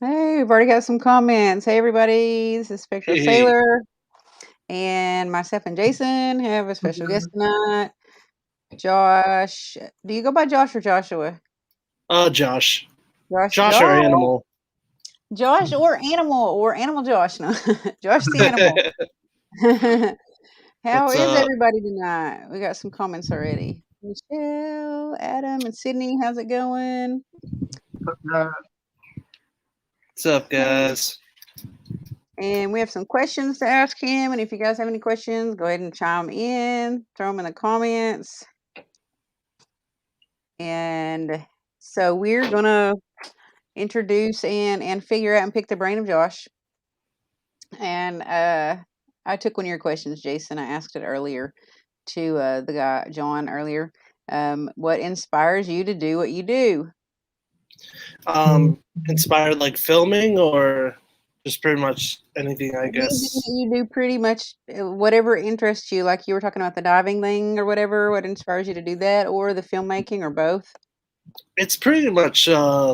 Hey, we've already got some comments. Hey, everybody. This is Spectral Hey, Sailor, and myself and Jason have a special guest tonight. Josh. Do you go by Josh or Joshua? Josh. Josh, Josh or Josh, Animal. Josh, or Animal Josh. No, Josh the Animal. How What's is up? everybody tonight? We got some comments already. Michelle, Adam, and Sydney. How's it going? Uh, What's up, Hey. guys? And we have some questions to ask him. And if you guys have any questions, go ahead and chime in, throw them in the comments. And so we're gonna introduce and figure out and pick the brain of Josh. And I took one of your questions, Jason. I asked it earlier to the guy John earlier. What inspires you to do what you do? Inspired like filming or just pretty much anything, I Anything guess. that you do, pretty much whatever interests you. Like you were talking about the diving thing or whatever. What inspires you to do that, or the filmmaking, or both? It's pretty much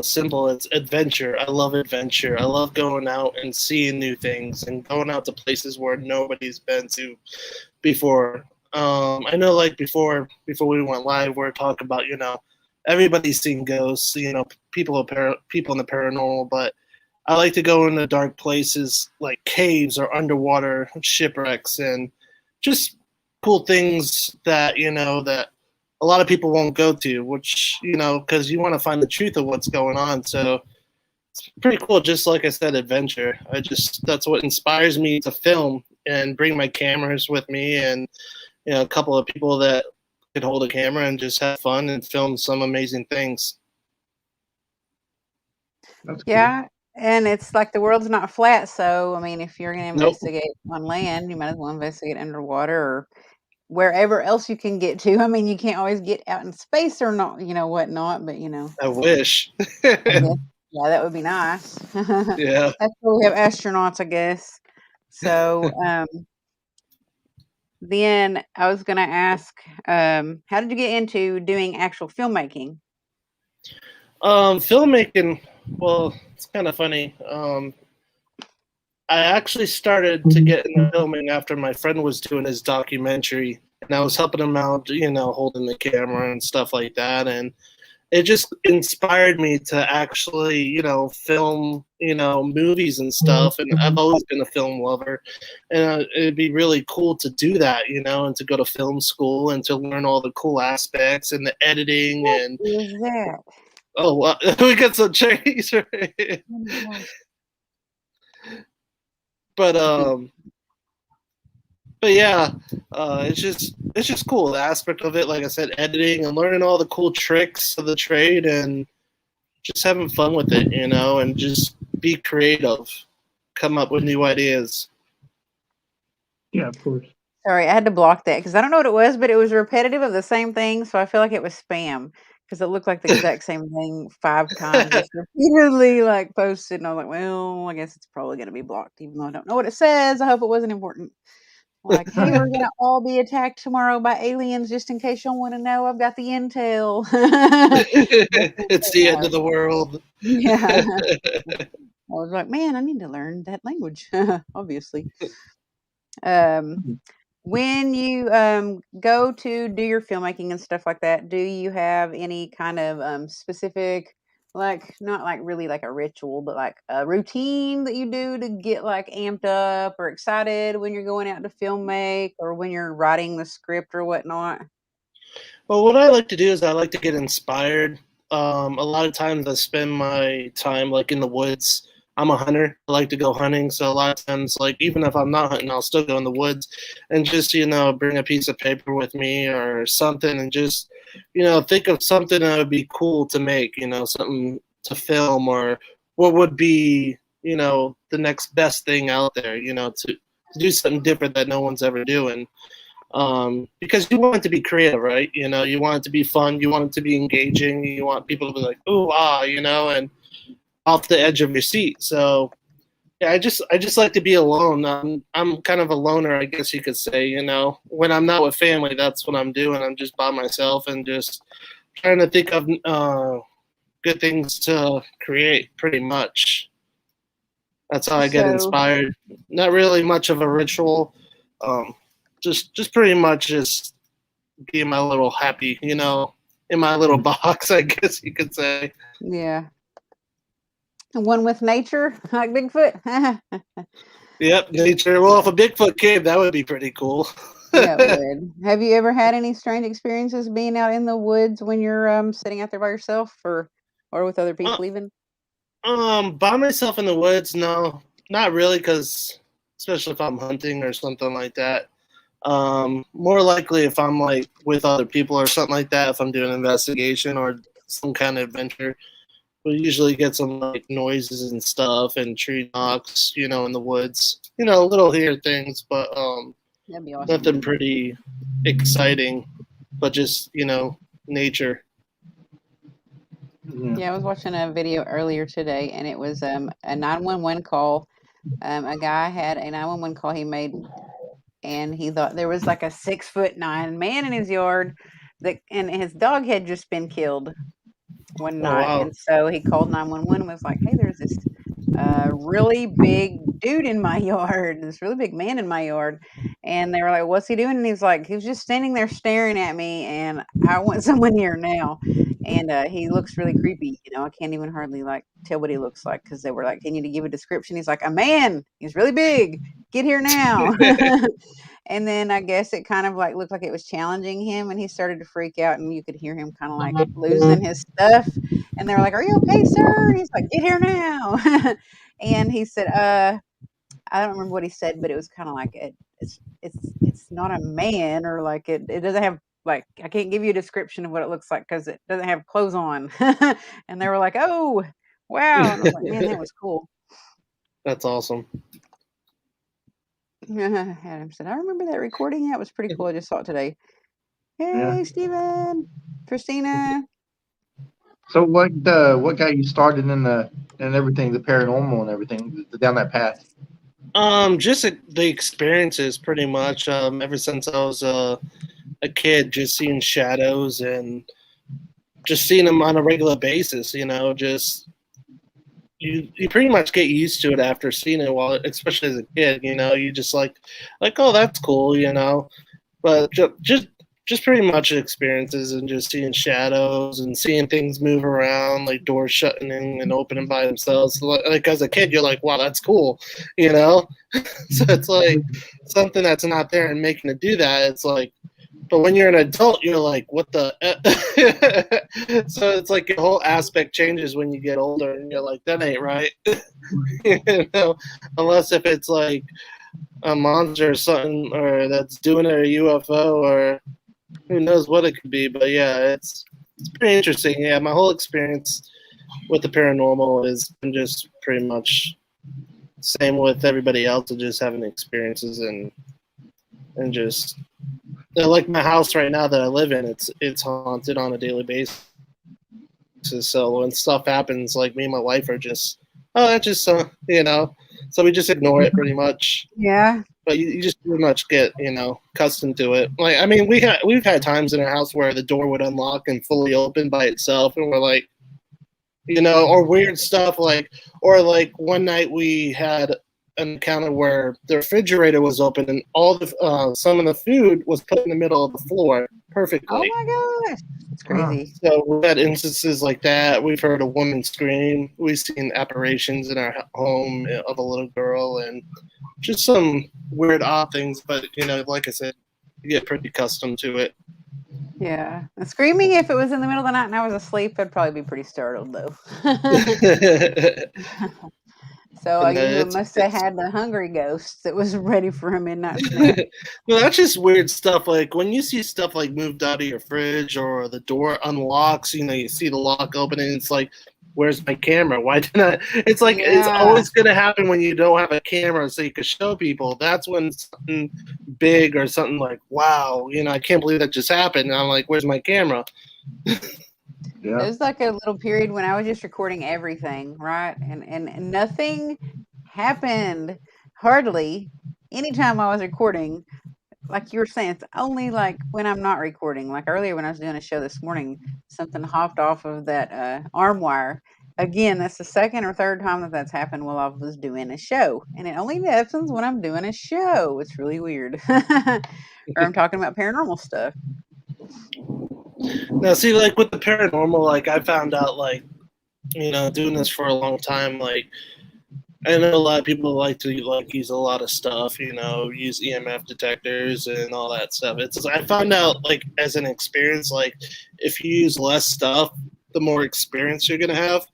simple. It's adventure. I love adventure. I love going out and seeing new things and going out to places where nobody's been to before. I know, like before we went live, we are talking about everybody's seen ghosts, people in the paranormal, but I like to go into dark places like caves or underwater shipwrecks and just cool things that that a lot of people won't go to, which because you want to find the truth of what's going on. So it's pretty cool. Just like I said, adventure. That's what inspires me to film and bring my cameras with me, and a couple of people that could hold a camera and just have fun and film some amazing things. that's cool. Yeah, and it's like the world's not flat, so I mean, if you're going to Nope. investigate on land, you might as well investigate underwater or wherever else you can get to. I mean, you can't always get out in space or not, whatnot, but I wish. I guess yeah, that would be nice. Yeah. That's why we have astronauts, I guess. So, then I was going to ask, how did you get into doing actual filmmaking? Filmmaking. Well, it's kind of funny. I actually started to get into filming after my friend was doing his documentary, and I was helping him out, holding the camera and stuff like that, and it just inspired me to actually, film, movies and stuff. And I've always been a film lover, and it'd be really cool to do that, and to go to film school and to learn all the cool aspects and the editing What and is that? oh, we got some change, right? Oh my gosh. But but yeah, it's just cool. The aspect of it, like I said, editing and learning all the cool tricks of the trade and just having fun with it, and just be creative, come up with new ideas. Yeah, of course. Sorry, I had to block that because I don't know what it was, but it was repetitive of the same thing, so I feel like it was spam because it looked like the exact same thing 5 times, just repeatedly, like, posted, and I was like, "Well, I guess it's probably gonna be blocked even though I don't know what it says. I hope it wasn't important." Like, "Hey, we're gonna all be attacked tomorrow by aliens just in case y'all wanna know. I've got the intel." It's the end of the world. Yeah. I was like, "Man, I need to learn that language," obviously. Um When you, go to do your filmmaking and stuff like that, do you have any kind of, specific, like, not like really like a ritual, but like a routine that you do to get like amped up or excited when you're going out to film make or when you're writing the script or whatnot? Well, what I like to do is I like to get inspired. A lot of times I spend my time like in the woods. I'm a hunter. I like to go hunting, so a lot of times, like even if I'm not hunting, I'll still go in the woods and just bring a piece of paper with me or something, and just think of something that would be cool to make. Something to film or what would be the next best thing out there. To do something different that no one's ever doing, because you want it to be creative, right? You want it to be fun, you want it to be engaging, you want people to be like, "Ooh, ah," and off the edge of your seat. So yeah, I just like to be alone. I'm kind of a loner, I guess you could say. When I'm not with family, that's what I'm doing. I'm just by myself and just trying to think of good things to create, pretty much. That's how I get So inspired. Not really much of a ritual. Um, just pretty much just be my little happy, in my little box, I guess you could say. yeah, one with nature like Bigfoot. Yep, nature. Well, if a Bigfoot came, that would be pretty cool. Yeah, it would. Have you ever had any strange experiences being out in the woods when you're sitting out there by yourself, or with other Uh, people even? by myself in the woods, no, not really, because especially if I'm hunting or something like that. More likely if I'm like with other people or something like that, if I'm doing an investigation or some kind of adventure, we usually get some like noises and stuff and tree knocks, in the woods. Little here things, but That'd be awesome. nothing pretty exciting, but just, nature. Yeah, I was watching a video earlier today, and it was a 911 call. A guy had a 911 call he made, and he thought there was like a 6'9" man in his yard and his dog had just been killed one Oh, night. wow. And so he called 911 and was like, "Hey, there's this really big dude in my yard, this really big man in my yard." And they were like, "What's he doing?" And he's like, "He was just standing there staring at me, and I want someone here now." And he looks really creepy. I can't even hardly like tell what he looks like because they were like, "Can you give a description?" He's like, "A man. He's really big. Get here now." And then I guess it kind of like looked like it was challenging him, and he started to freak out, and you could hear him kind of like losing his stuff. And they were like, "Are you okay, sir?" He's like, "Get here now." And he said, I don't remember what he said, but it was kind of like it's not a man, or like it doesn't have, like, I can't give you a description of what it looks like because it doesn't have clothes on." And they were like, "Oh, wow." And I was like, "Man, that was cool." That's awesome. Adam said, "I remember that recording. That was pretty cool. I just saw it today." Yeah. Hey, Steven. Christina. So what got you started in everything, the paranormal and everything, down that path? Just the experiences, pretty much. Ever since I was a kid, just seeing shadows and just seeing them on a regular basis. Just you pretty much get used to it after seeing it. While, especially as a kid, you just like, oh, that's cool. But just pretty much experiences and just seeing shadows and seeing things move around, like doors shutting and opening by themselves. Like as a kid, you're like, wow, that's cool. So it's like something that's not there and making it do that. It's like, but when you're an adult, you're like, what the? So it's like your whole aspect changes when you get older, and you're like, that ain't right. Unless if it's like a monster or something, or that's doing it, or a UFO, or who knows what it could be. But yeah, it's pretty interesting. Yeah, my whole experience with the paranormal is just pretty much same with everybody else, just having experiences and just like my house right now that I live in, it's haunted on a daily basis. So when stuff happens, like me and my wife are just, oh, that's just so we just ignore it pretty much. Yeah. But you just pretty much get accustomed to it. Like, I mean, we've had times in our house where the door would unlock and fully open by itself, and we're like, or weird stuff like, or like one night we had an encounter where the refrigerator was open and all the some of the food was put in the middle of the floor Oh perfectly. my gosh. It's crazy. So we've had instances like that. We've heard a woman scream. We've seen apparitions in our home of a little girl, and just some weird, odd things. But like I said, you get pretty accustomed to it. Yeah. And screaming, if it was in the middle of the night and I was asleep, I'd probably be pretty startled though. So you must have had the hungry ghost that was ready for a midnight snack. Well, that's just weird stuff. Like when you see stuff like moved out of your fridge or the door unlocks, you see the lock opening. It's like, where's my camera? Why didn't I? It's like it's always going to happen when you don't have a camera, so you can show people. That's when something big or something like, wow, I can't believe that just happened. And I'm like, where's my camera? Yeah. There's like a little period when I was just recording everything, right? And nothing happened hardly anytime I was recording. Like you were saying, it's only like when I'm not recording. Like earlier when I was doing a show this morning, something hopped off of that arm wire again, that's the second or third time that that's happened while I was doing a show, and it only happens when I'm doing a show. It's really weird, or I'm talking about paranormal stuff. Now, see, like with the paranormal, like I found out, like doing this for a long time, like I know a lot of people like to like use a lot of stuff, use EMF detectors and all that stuff. It's I found out like as an experience, like if you use less stuff, the more experience you're gonna have.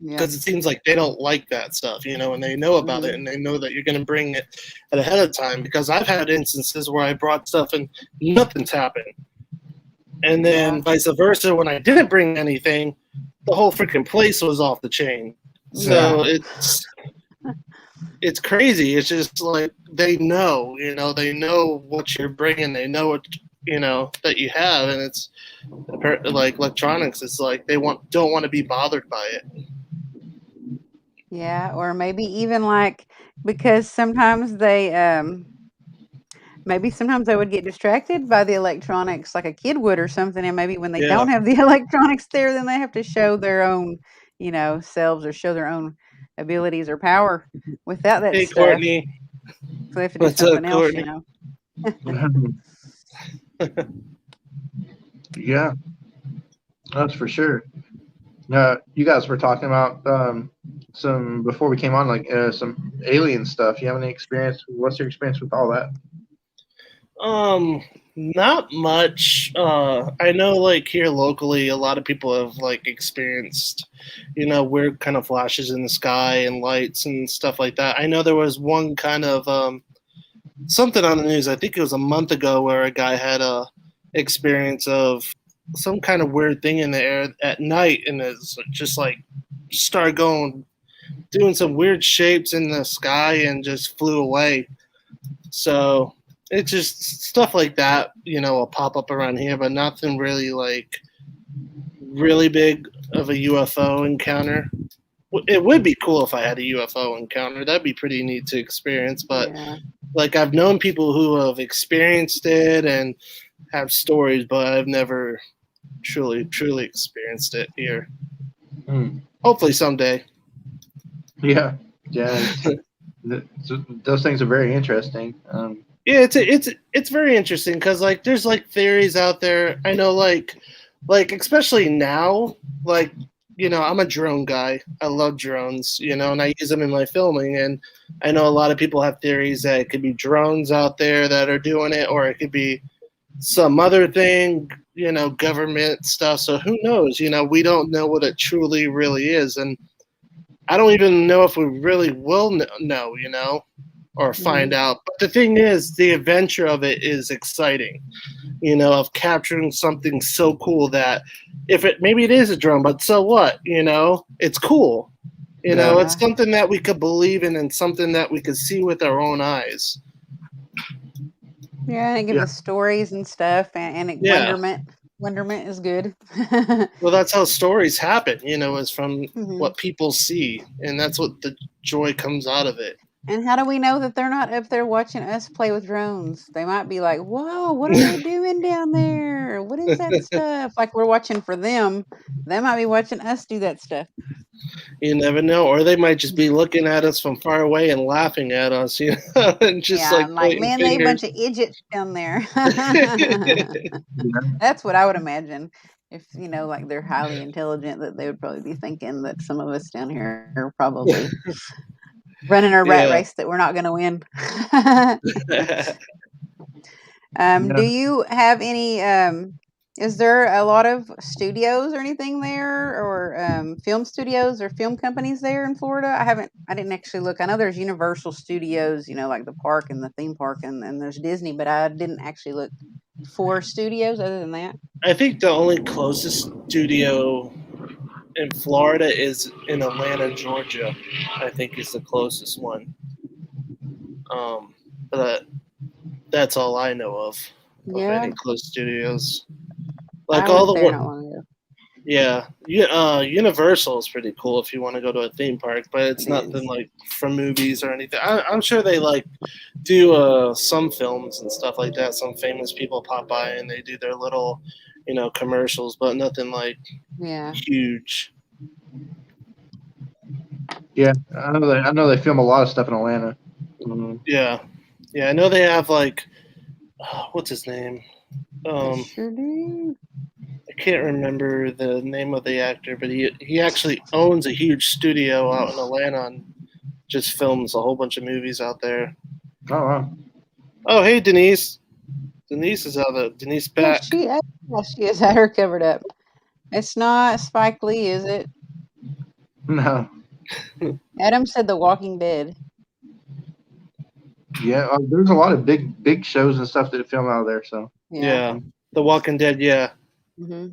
Yeah. Because it seems like they don't like that stuff, and they know about it, and they know that you're going to bring it ahead of time. Because I've had instances where I brought stuff and nothing's happened, and then Yeah. vice versa, when I didn't bring anything, the whole freaking place was off the chain. So it's crazy. It's just like they know, they know what you're bringing, they know what that you have, and it's like electronics. It's like they don't want to be bothered by it. Yeah, or maybe even like because sometimes sometimes they would get distracted by the electronics like a kid would or something, and maybe when they Yeah. don't have the electronics there, then they have to show their own, selves or show their own abilities or power without that Hey, stuff. Courtney. So they have to do What's up, something else, Courtney? Yeah, that's for sure. You guys were talking about some before we came on, like some alien stuff. You have any experience? What's your experience with all that? Not much. I know, like here locally, a lot of people have like experienced, weird kind of flashes in the sky and lights and stuff like that. I know there was one kind of something on the news. I think it was a month ago where a guy had a experience of some kind of weird thing in the air at night, and it's just like started doing some weird shapes in the sky and just flew away. So it's just stuff like that, will pop up around here, but nothing really like really big of a UFO encounter. It would be cool if I had a UFO encounter. That'd be pretty neat to experience. But like I've known people who have experienced it and have stories, but I've never truly experienced it here. Hopefully someday. Yeah. Those things are very interesting. Yeah, it's very interesting because like there's like theories out there. I know like especially now, like I'm a drone guy. I love drones, and I use them in my filming. And I know a lot of people have theories that it could be drones out there that are doing it, or it could be some other thing, government stuff. So who knows? We don't know what it truly really is, and I don't even know if we really will know, or find out. But the thing is, the adventure of it is exciting, of capturing something so cool that maybe it is a drone, but so what? It's cool. It's something that we could believe in and something that we could see with our own eyes. Yeah, and it gives us stories and stuff, and wonderment. Wonderment is good. Well, that's how stories happen, is from what people see, and that's what the joy comes out of it. And how do we know that they're not up there watching us play with drones? They might be like, whoa, what are they doing down there? What is that stuff? Like we're watching for them. They might be watching us do that stuff. You never know. Or they might just be looking at us from far away and laughing at us, and just man, they a bunch of idiots down there. That's what I would imagine. If, like they're highly intelligent, that they would probably be thinking that some of us down here are probably running a rat race that we're not going to win. Do you have any, is there a lot of studios or anything there, or film studios or film companies there in Florida? I didn't actually look. I know there's Universal Studios, like the park and the theme park, and there's Disney, but I didn't actually look for studios other than that. I think the only closest studio in Florida is in Atlanta, Georgia. I think is the closest one. But that's all I know of any close studios. Like all the there not long ago. Yeah, Universal is pretty cool if you want to go to a theme park, but it's nothing like from movies or anything. I'm sure they like do some films and stuff like that. Some famous people pop by and they do their little, commercials, but nothing like huge. Yeah, I know they film a lot of stuff in Atlanta. Yeah, I know they have like, what's his name? I sure do. I can't remember the name of the actor, but he actually owns a huge studio out in Atlanta and just films a whole bunch of movies out there. Oh wow. Oh, hey Denise. Denise is Denise Yeah, back. she is. I had her covered up. It's not Spike Lee, is it? No. Adam said The Walking Dead. Yeah, there's a lot of big shows and stuff that film out of there. So Yeah. The Walking Dead. Yeah. Mm-hmm.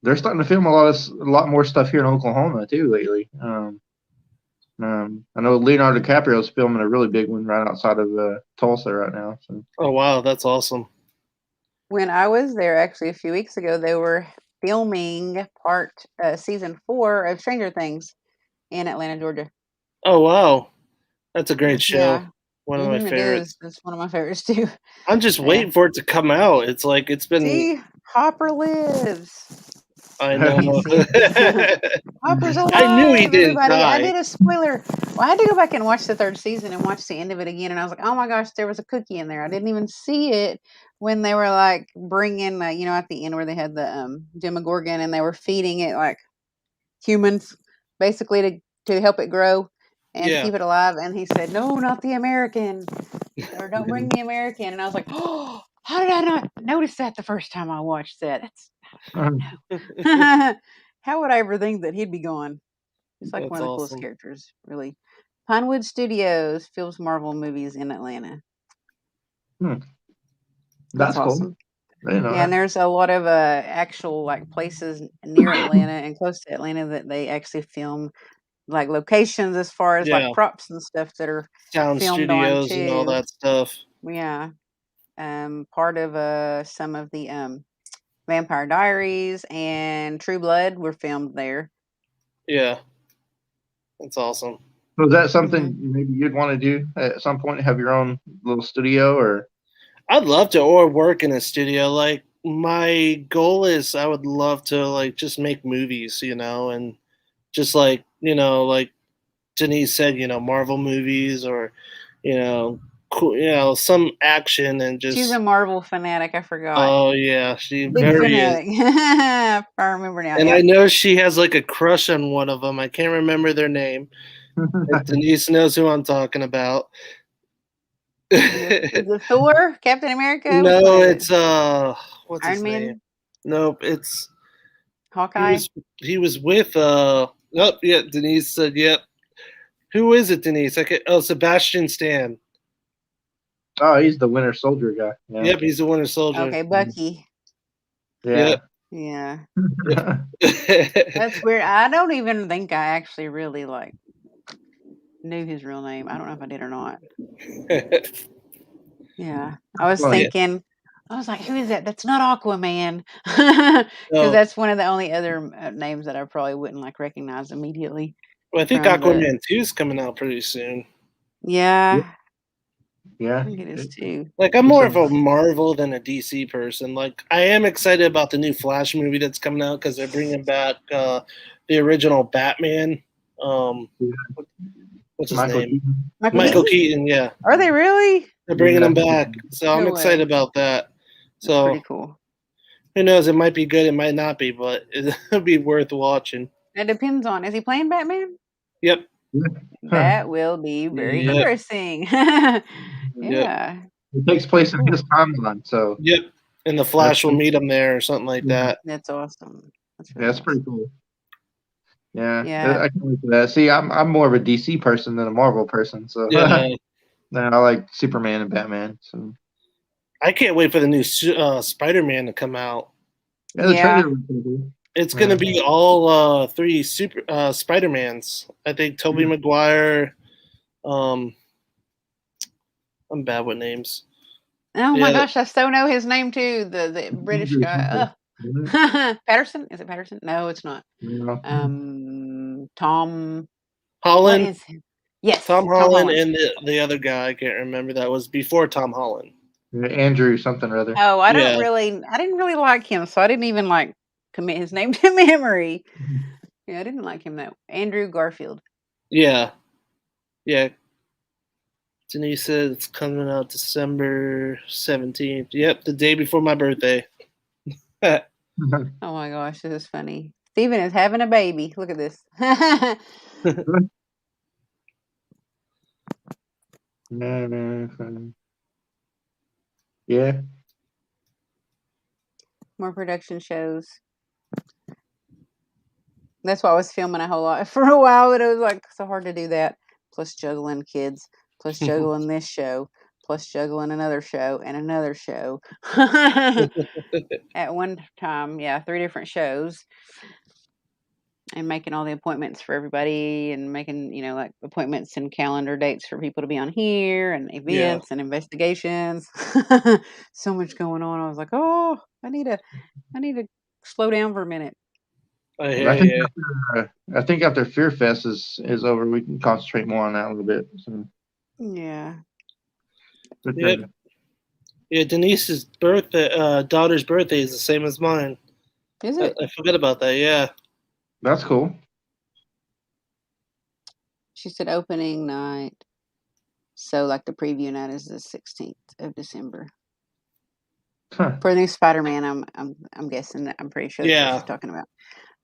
they're starting to film a lot more stuff here in Oklahoma too lately. I know Leonardo DiCaprio is filming a really big one right outside of Tulsa right now. So. Oh wow, that's awesome. When I was there actually a few weeks ago, they were filming season 4 of Stranger Things in Atlanta, Georgia. Oh wow, that's a great show. Yeah. One of my It favorites. is. It's one of my favorites too. I'm just waiting for it to come out. It's been. See, Hopper lives. I know. Hopper's alive. I knew he didn't everybody. die. I did a spoiler. Well, I had to go back and watch the 3rd season and watch the end of it again, and I was like, oh my gosh, there was a cookie in there. I didn't even see it when they were like bringing, at the end where they had the Demogorgon and they were feeding it like humans, basically to help it grow and to keep it alive. And he said, no, not the American, or don't bring the American. And I was like, oh, how did I not notice that the first time I watched that? That's no. How would I ever think that he'd be gone? He's like one of the coolest characters, really. Pinewood Studios films Marvel movies in Atlanta. That's awesome. Cool. And there's a lot of actual like places near Atlanta and close to Atlanta that they actually film like locations as far as like props and stuff that are sound filmed studios on too. and all that stuff. Yeah. Part of some of the Vampire Diaries and True Blood were filmed there. Yeah. That's awesome. So is that something maybe you'd want to do at some point, have your own little studio? Or I'd love to, or work in a studio. Like my goal is I would love to like just make movies, and just like, like Denise said, Marvel movies or, cool, some action and just. She's a Marvel fanatic. I forgot. Oh yeah, she big fanatic. I remember now. And I know she has like a crush on one of them. I can't remember their name. Denise knows who I'm talking about. Is it Thor? Captain America? No, it's what's Iron his Man? name? Nope, it's Hawkeye. He was with oh yeah, Denise said yep. Who is it, Denise? Sebastian Stan. Oh, he's the Winter Soldier guy. Yeah. Yep, he's the Winter Soldier. Okay, Bucky. Yeah. Yeah. That's weird. I don't even think I actually really knew his real name. I don't know if I did or not. Yeah. I was thinking, I was like, who is that? That's not Aquaman. Because that's one of the only other names that I probably wouldn't recognize immediately. Well, I think Aquaman 2 is coming out pretty soon. Yeah. Yeah. I think it is too. I'm more of a Marvel than a DC person. I am excited about the new Flash movie that's coming out because they're bringing back the original Batman. What's his name? Michael Keaton, yeah. Are they really? They're bringing him back. So I'm excited about that. So pretty cool. Who knows? It might be good. It might not be, but it'll be worth watching. It depends on, is he playing Batman? Yep. That will be very interesting. Yeah. It takes place in his timeline, so. Yep. And the Flash will meet him there or something like that. That's awesome. That's pretty cool. Yeah. I can wait for that. See, I'm more of a DC person than a Marvel person, so I like Superman and Batman. So I can't wait for the new Spider-Man to come out. Yeah, the trailer was it's going to be all 3 Spider-Mans. I think Tobey Maguire. I'm bad with names. Oh my gosh, I so know his name too. The British guy. Patterson? Is it Patterson? No, it's not. Tom Holland. Yes, Tom Holland and the other guy. I can't remember. That was before Tom Holland. Andrew something or other. Oh, I didn't really like him, so I didn't even commit his name to memory. Yeah, I didn't like him that. Andrew Garfield. Yeah. Denise said it's coming out December 17th. Yep, the day before my birthday. Oh my gosh, this is funny. Steven is having a baby. Look at this. Yeah. More production shows. That's why I was filming a whole lot for a while, but it was like so hard to do that. Plus juggling kids, plus juggling this show, plus juggling another show and another show. At one time, yeah, 3 different shows. And making all the appointments for everybody and making, like appointments and calendar dates for people to be on here and Yeah. events and investigations. So much going on. I was like, oh, I need to slow down for a minute. I Well, hear you. I think after Fear Fest is over, we can concentrate more on that a little bit. So, Yeah. but, Yep. Yeah, Denise's daughter's birthday is the same as mine. Is it? I forget about that. Yeah. that's cool. She said opening night. So like the preview night is the 16th of December. Huh. For the new Spider-Man, I'm guessing that I'm pretty sure that's what she's talking about.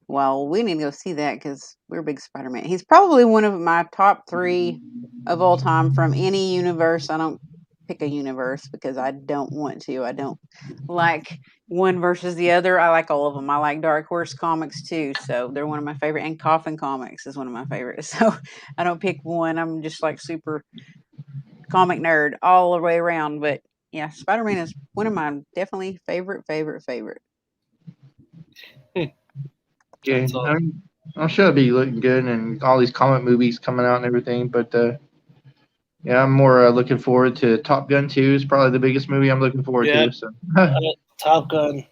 Well, we need to go see that because we're big Spider-Man. He's probably one of my top 3 of all time from any universe. I don't pick a universe because I don't want to. I don't like one versus the other. I like all of them. I like Dark Horse comics too, so they're one of my favorite. And Coffin Comics is one of my favorites. So I don't pick one. I'm just like super comic nerd all the way around. But yeah, Spider-Man is one of my definitely favorite. Yeah, I'm sure it'll be looking good and all these comic movies coming out and everything. But yeah, I'm more looking forward to Top Gun 2 is probably the biggest movie I'm looking forward to. So Top Gun.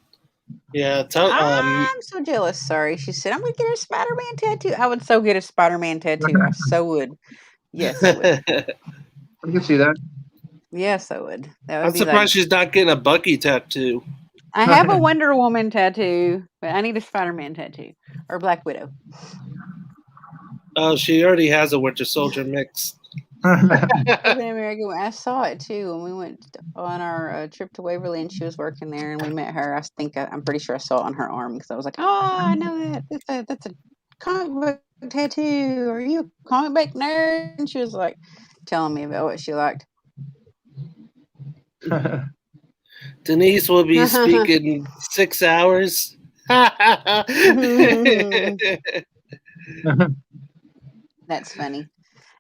Yeah, I'm so jealous. Sorry, she said I'm gonna get a Spider-Man tattoo. I would so get a Spider-Man tattoo. I so would. Yes, I would. I can see that. Yes, I would. That would I'm be surprised she's not getting a Bucky tattoo. I have a Wonder Woman tattoo, but I need a Spider-Man tattoo or Black Widow. Oh, she already has a Winter Soldier mix. American, I saw it too when we went on our trip to Waverly, and she was working there, and we met her. I'm pretty sure I saw it on her arm because I was like, "Oh, I know that. That's a comic book tattoo. Are you a comic book nerd?" And she was like, telling me about what she liked. Denise will be speaking 6 hours. That's funny.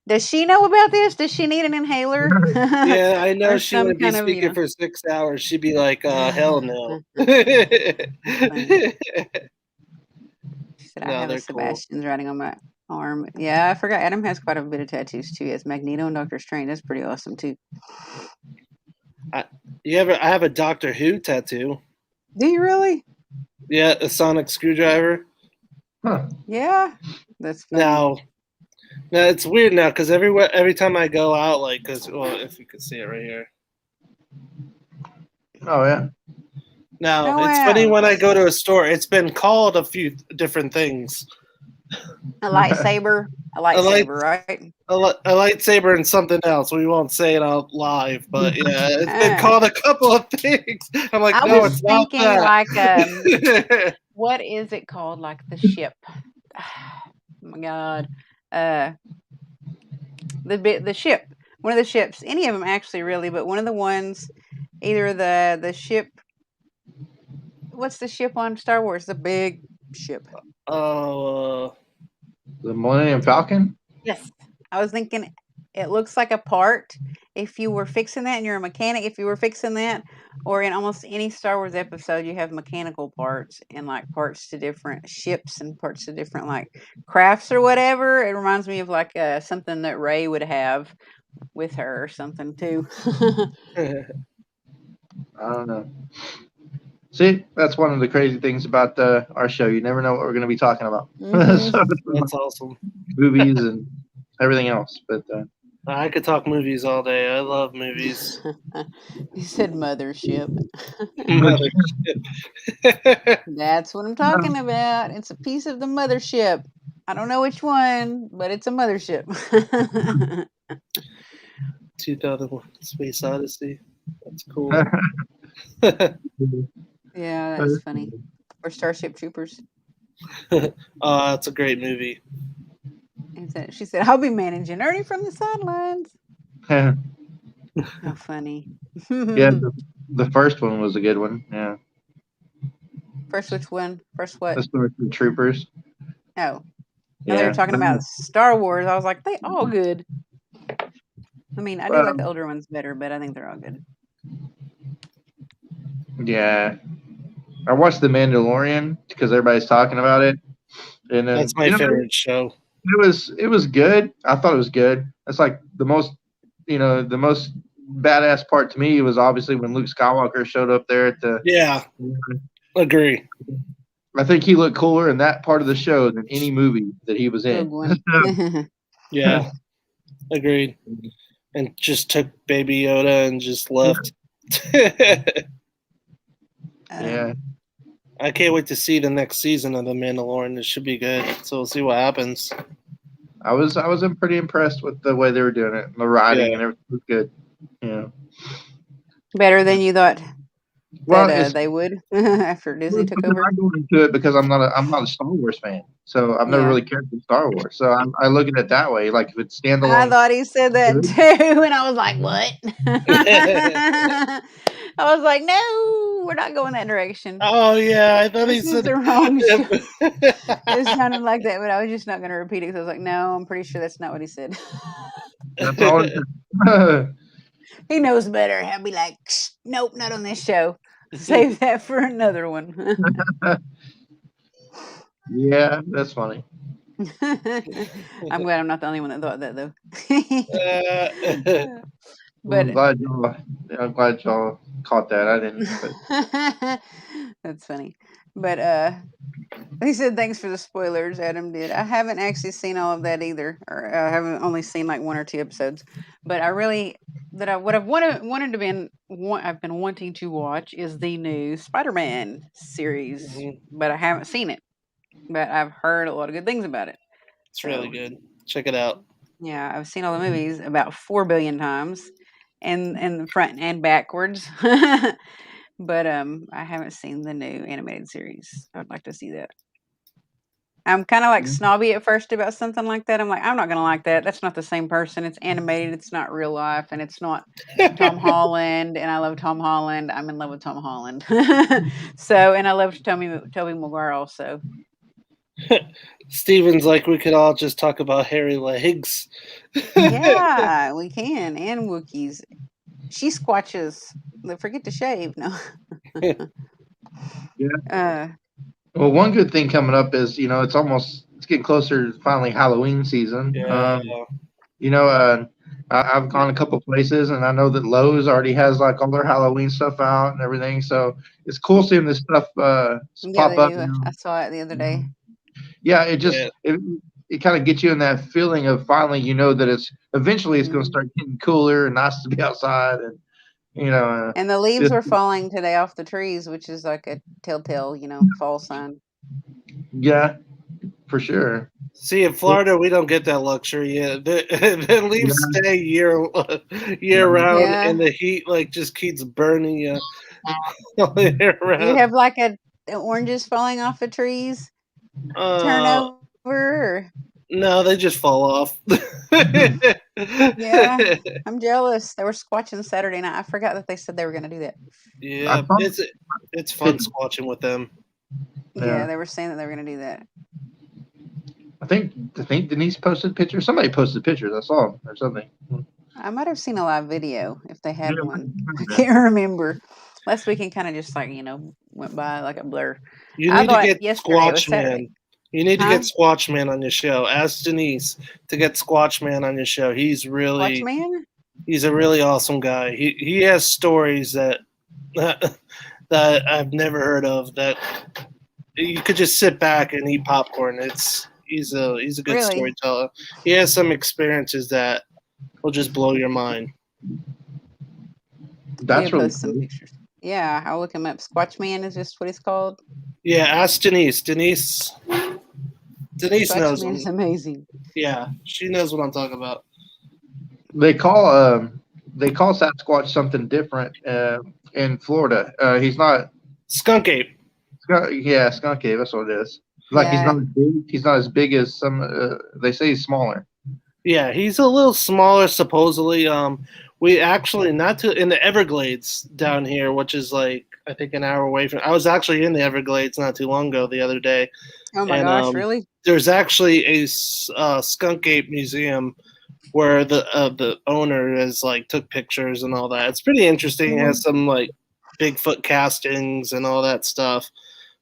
Does she know about this? Does she need an inhaler? Yeah, I know Or she wouldn't be kind of, speaking for 6 hours. She'd be like, hell no. She said, I have a Sebastian's writing on my arm. Yeah, I forgot. Adam has quite a bit of tattoos too. He has Magneto and Doctor Strange. That's pretty awesome too. I have a Doctor Who tattoo. Do you really? Yeah, a sonic screwdriver. Huh. Yeah, that's funny. Now it's weird now because every time I go out, like, if you could see it right here. Oh yeah. Now it's funny when I go to a store. It's been called a few different things. A lightsaber, right? A lightsaber and something else. We won't say it out live, but yeah, it's been called a couple of things. I'm like, no, it's not that. Like, what is it called? Like the ship. Oh my God. The ship. One of the ships. Any of them actually, really, but one of the ones, either the ship. What's the ship on Star Wars? The big ship. Oh, the Millennium Falcon? Yes. I was thinking it looks like a part. If you were fixing that and you're a mechanic, if you were fixing that, or in almost any Star Wars episode, you have mechanical parts and like parts to different ships and parts to different like crafts or whatever. It reminds me of like something that Rey would have with her or something too. I don't know. See, that's one of the crazy things about our show. You never know what we're going to be talking about. Mm-hmm. That's awesome. Movies and everything else. But I could talk movies all day. I love movies. You said mothership. That's what I'm talking about. It's a piece of the mothership. I don't know which one, but it's a mothership. 2001 Space Odyssey. That's cool. Yeah, that's funny. Or Starship Troopers. That's a great movie. She said, I'll be managing Ernie from the sidelines. Yeah, How funny. the first one was a good one. Yeah, First, which one? First, what? the Starship Troopers. Oh. I thought you Yeah, were talking about Star Wars. I was like, they all good. I mean, I do like the older ones better, but I think they're all good. Yeah, I watched The Mandalorian because everybody's talking about it, and then That's my favorite show. It was good. I thought it was good. That's like the most badass part to me was obviously when Luke Skywalker showed up there at the. Yeah, agree. I think he looked cooler in that part of the show than any movie that he was in. Yeah, agreed. And just took Baby Yoda and just left. Yeah. I can't wait to see the next season of The Mandalorian. It should be good. So we'll see what happens. I was pretty impressed with the way they were doing it. The writing and everything was good. Yeah. Better than you thought Well, they would after Disney took over. I'm going into it because I'm not a Star Wars fan, so I've never really cared for Star Wars. So I look at it that way. Like if it's standalone. I thought he said that too, and I was like, "What?" I was like, "No, we're not going that direction." Oh yeah, I thought he said the wrong show. It sounded like that, but I was just not going to repeat it because I was like, "No, I'm pretty sure that's not what he said." That's all. He knows better. I'll be like, "Nope, not on this show. Save that for another one." Yeah, that's funny. I'm glad I'm not the only one that thought that though. But I'm glad y'all caught that. I didn't. But. That's funny. But he said thanks for the spoilers. Adam did. I haven't actually seen all of that either, or I haven't only seen like 1 or 2 episodes. But I really what I've wanted to be I've been wanting to watch is the new Spider-Man series, but I haven't seen it. But I've heard a lot of good things about it. It's really good. Check it out. Yeah, I've seen all the movies about 4 billion times, and the front and backwards. But I haven't seen the new animated series. I'd like to see that. I'm kind of like snobby at first about something like that. I'm like, I'm not gonna like that. That's not the same person. It's animated. It's not real life, and it's not Tom Holland. And I love Tom Holland. I'm in love with Tom Holland. So, and I love Tobey Maguire also. Steven's like, we could all just talk about hairy legs. Yeah, we can. And Wookiees. She squatches. Forget to shave. No. Yeah. Well, one good thing coming up is, it's getting closer to finally Halloween season. Yeah. I've gone a couple places, and I know that Lowe's already has like all their Halloween stuff out and everything. So it's cool seeing this stuff pop up. I saw it the other day. Yeah, it kind of gets you in that feeling of finally, that it's eventually going to start getting cooler and nice to be outside, and and the leaves were falling today off the trees, which is like a telltale, fall sign. Yeah, for sure. See, in Florida, we don't get that luxury yet. The leaves stay year round, and the heat just keeps burning you all year round. You have like oranges falling off the trees. Turn over. No, they just fall off. Yeah, I'm jealous. They were squatching Saturday night. I forgot that they said they were going to do that. Yeah, it's fun squatching with them. Yeah, they were saying that they were going to do that. I think Denise posted pictures. Somebody posted pictures. I saw them or something. I might have seen a live video if they had one. I can't remember. Last weekend kind of just went by like a blur. You need to get Squatch Man. You need to get Squatch Man on your show. Ask Denise to get Squatch Man on your show. He's really Squatch Man? He's a really awesome guy. He has stories that I've never heard of, that you could just sit back and eat popcorn. He's a good storyteller. He has some experiences that will just blow your mind. That's really some pictures. Yeah, I'll look him up. Squatch Man is just what he's called. Yeah, ask Denise. Denise, Denise knows. Squatchman is amazing. Yeah, she knows what I'm talking about. They call Sasquatch something different in Florida. He's not Skunk ape. yeah, skunk ape. That's what it is. Like he's not as big. He's not as big as some. They say he's smaller. Yeah, he's a little smaller supposedly. We actually not to in the Everglades down here, which is like I think an hour away from. I was actually in the Everglades not too long ago the other day. Oh my And gosh, really? there's actually a skunk ape museum where the owner has like took pictures and all that. It's pretty interesting. It has some like Bigfoot castings and all that stuff.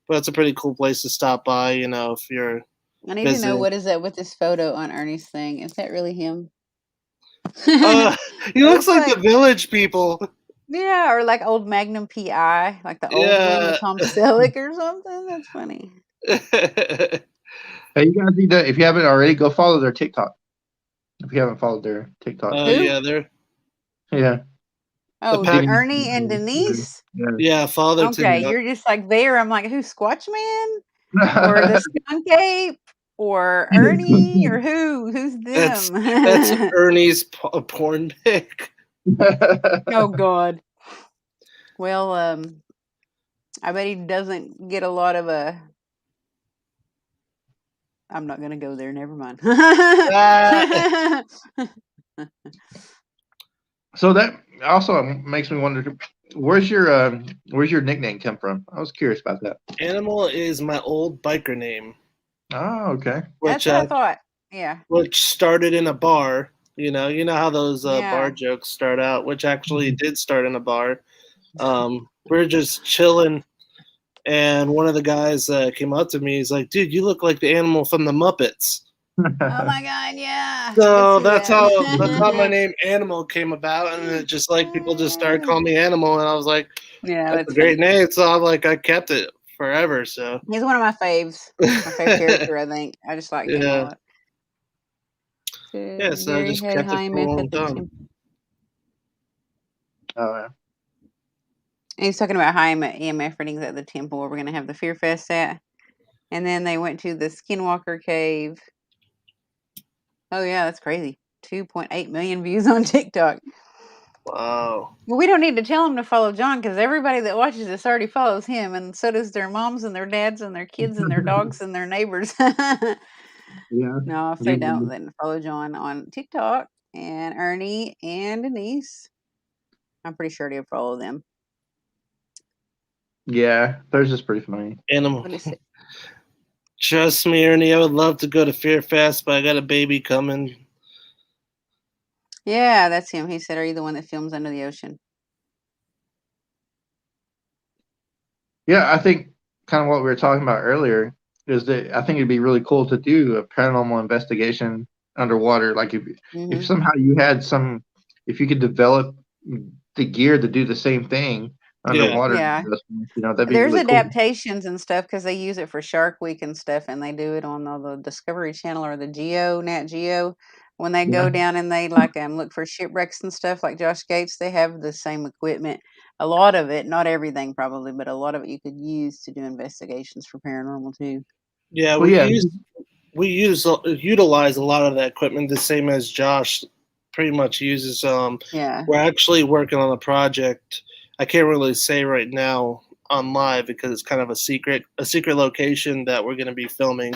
But it's a pretty cool place to stop by, if you're I need to know visiting. what is that with this photo on Ernie's thing. Is that really him? He looks like the Village People. Yeah, or like old Magnum PI, like the old one with Tom Selleck or something. That's funny. Hey, you guys need to, if you haven't already, go follow their TikTok. If you haven't followed their TikTok. Yeah. Oh, Ernie and Denise? Yeah, follow their Okay, TikTok. you're just like there. I'm like, who's Squatchman? Or the skunk ape? Or Ernie? Or who? Who's them? That's Ernie's porn pic. Oh, God. Well, I bet he doesn't get a lot of I'm not going to go there. Never mind. So that also makes me wonder, where's your nickname come from? I was curious about that. Animal is my old biker name. Oh, okay. That's what I thought. Yeah. Which started in a bar. You know how those bar jokes start out, which actually did start in a bar. We're just chilling, and one of the guys came up to me. He's like, "Dude, you look like the animal from the Muppets." Oh my God, yeah. So that's how my name Animal came about, and it just like people just started calling me Animal, and I was like, yeah, that's a great name. So I'm like, I kept it forever. So he's one of my faves. My favorite character, I think. I just like him a lot. Yeah, so I just kept it for a long time. Oh yeah. And he's talking about high EMF readings at the temple where we're going to have the Fear Fest at. And then they went to the Skinwalker Cave. Oh, yeah, that's crazy. 2.8 million views on TikTok. Wow. Well, we don't need to tell them to follow John because everybody that watches this already follows him. And so does their moms and their dads and their kids and their dogs and their neighbors. Yeah. No, if they don't, then follow John on TikTok and Ernie and Denise. I'm pretty sure they'll follow them. Yeah, they're just pretty funny. Animal. Trust me, Ernie, I would love to go to Fear Fest, but I got a baby coming. Yeah, that's him. He said, "Are you the one that films under the ocean?" Yeah, I think kind of what we were talking about earlier is that I think it'd be really cool to do a paranormal investigation underwater. Like if somehow you had if you could develop the gear to do the same thing underwater, that'd be There's really adaptations and stuff because they use it for Shark Week and stuff, and they do it on the Discovery Channel or the Nat Geo. When they go down and they look for shipwrecks and stuff, like Josh Gates, they have the same equipment. A lot of it, not everything probably, but a lot of it you could use to do investigations for paranormal too. Yeah, we utilize a lot of that equipment the same as Josh pretty much uses. We're actually working on a project. I can't really say right now on live because it's kind of a secret location that we're going to be filming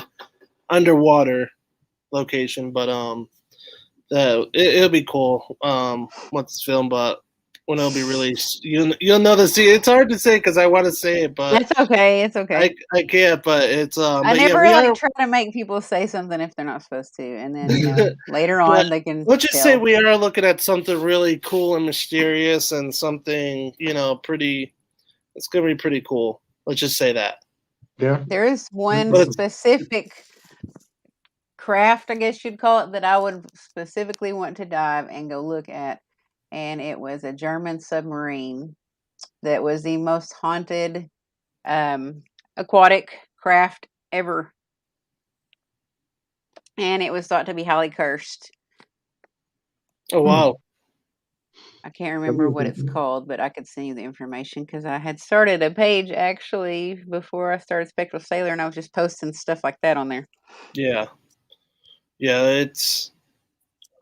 underwater location, but it'll be cool once it's filmed, but when it'll be released, you'll know the scene. It's hard to say because I want to say it, but it's okay. It's okay. I can't, but it's I never try to make people say something if they're not supposed to, and then later on they can. Let's just say we are looking at something really cool and mysterious, and something pretty. It's gonna be pretty cool. Let's just say that. Yeah. There is one specific craft, I guess you'd call it, that I would specifically want to dive and go look at. And it was a German submarine that was the most haunted aquatic craft ever. And it was thought to be highly cursed. Oh, wow. I can't remember what it's called, but I could send you the information because I had started a page actually before I started Spectral Sailor, and I was just posting stuff like that on there. Yeah. Yeah, it's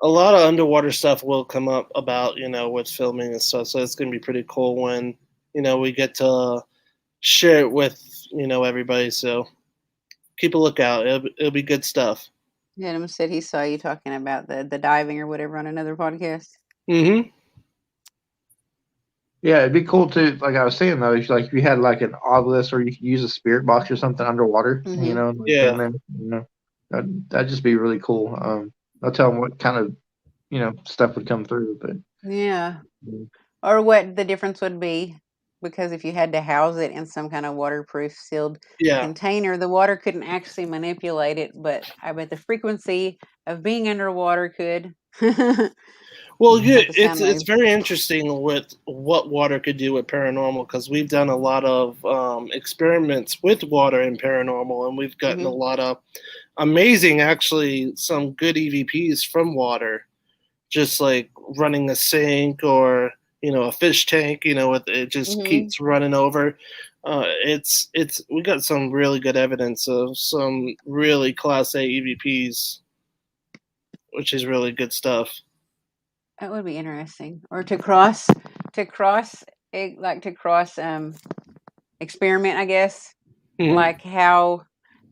a lot of underwater stuff will come up about, with filming and stuff. So it's going to be pretty cool when, we get to share it with, everybody. So keep a lookout. It'll be good stuff. Adam said he saw you talking about the diving or whatever on another podcast. Mm-hmm. Yeah, it'd be cool to, like I was saying though, if you had like an obelisk or you could use a spirit box or something underwater, Mhm. Yeah. and then, that'd just be really cool. I'll tell them what kind of, stuff would come through, but Yeah. Or what the difference would be, because if you had to house it in some kind of waterproof sealed Yeah. container, the water couldn't actually manipulate it, but I bet the frequency of being underwater could. Well, yeah, Like the sound it's waves. very interesting with what water could do with paranormal, because we've done a lot of experiments with water in paranormal, and we've gotten a Mhm. lot of amazing, actually, some good EVPs from water, just like running a sink or a fish tank, it just Mhm. keeps running over. It's we got some really good evidence of some really class A EVPs, which is really good stuff. That would be interesting. Or to cross experiment, I guess. Mhm. Like how,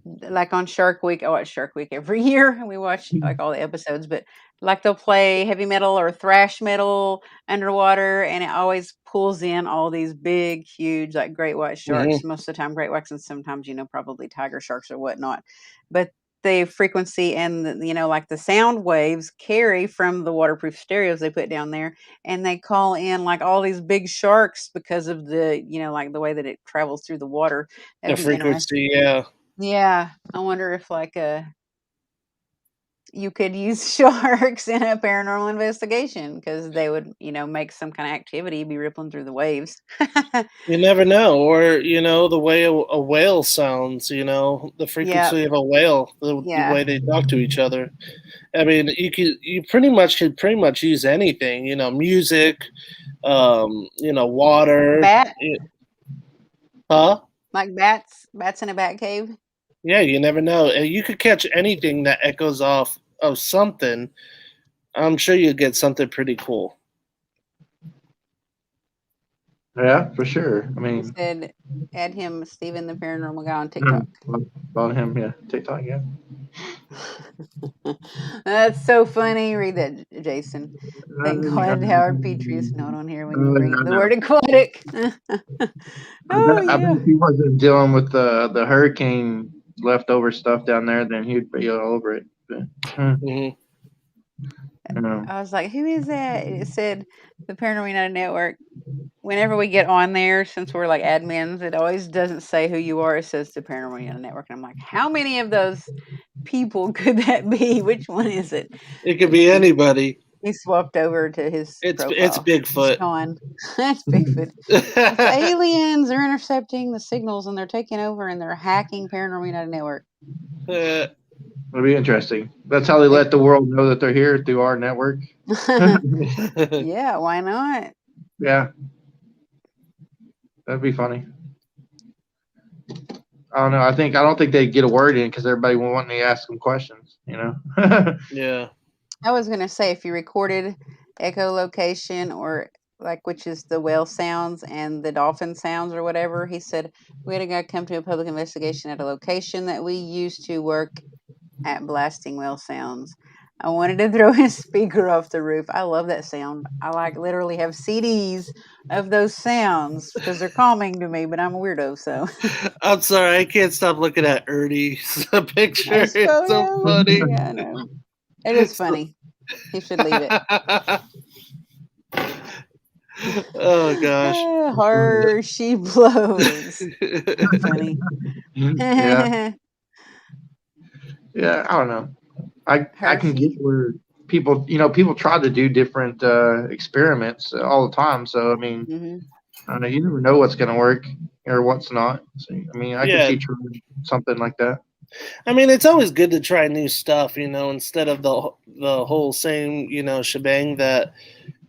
like on Shark Week, I watch Shark Week every year and we watch like all the episodes, but like they'll play heavy metal or thrash metal underwater and it always pulls in all these big, huge, like great white sharks. Mhm. Most of the time great whites, and sometimes, probably tiger sharks or whatnot. But the frequency and like the sound waves carry from the waterproof stereos they put down there, and they call in like all these big sharks because of the like the way that it travels through the water. The That'd be interesting. frequency, yeah. Yeah, I wonder if like you could use sharks in a paranormal investigation because they would, make some kind of activity be rippling through the waves. You never know, or the way a whale sounds. The Yep. frequency of a whale, the Yeah. way they talk to each other. I mean, you could pretty much use anything. Music, water. Bat, Huh? like bats in a bat cave. Yeah, you never know. And you could catch anything that echoes off of something. I'm sure you'll get something pretty cool. yeah, for sure. I He mean, said, add him, Steven the Paranormal Guy on TikTok. on him, yeah, TikTok, yeah. That's so funny. Read that, Jason. Thank God Howard Petrie is not on here when you bring up the word aquatic. Oh, I yeah. bet if he wasn't dealing with the hurricane leftover stuff down there, then he'd be all over it. But, Mhm. I was like, who is that? It said the Paranormal United Network. Whenever we get on there, since we're like admins, it always doesn't say who you are. It says the Paranormal United Network. And I'm like, how many of those people could that be? Which one is it? It could be anybody. He swapped over to his It's profile. He's Bigfoot. gone. That's Bigfoot. It's aliens. They're intercepting the signals and they're taking over and they're hacking Paranormal United Network. It'll be interesting. That's how they let the world know that they're here through our network. Yeah, why not? Yeah, that'd be funny. I don't know. I don't think they'd get a word in because everybody will want to ask them questions. Yeah. I was gonna say if you recorded echolocation or like which is the whale sounds and the dolphin sounds or whatever, he said we had a guy come to a public investigation at a location that we used to work at blasting whale sounds. I wanted to throw his speaker off the roof. I love that sound. I like literally have CDs of those sounds because they're calming to me, but I'm a weirdo, so. I'm sorry, I can't stop looking at Ernie's picture. Nice It's so photo. funny. Yeah, I know. It is funny. He should leave it. Oh gosh. Her she blows. Funny. Yeah, yeah. I don't know. I can get Hershey. where people try to do different experiments all the time. So I mean, Hmm. I don't know. You never know what's going to work or what's not. So, I mean, I could Yeah. see trying something like that. I mean, it's always good to try new stuff, instead of the whole same, shebang that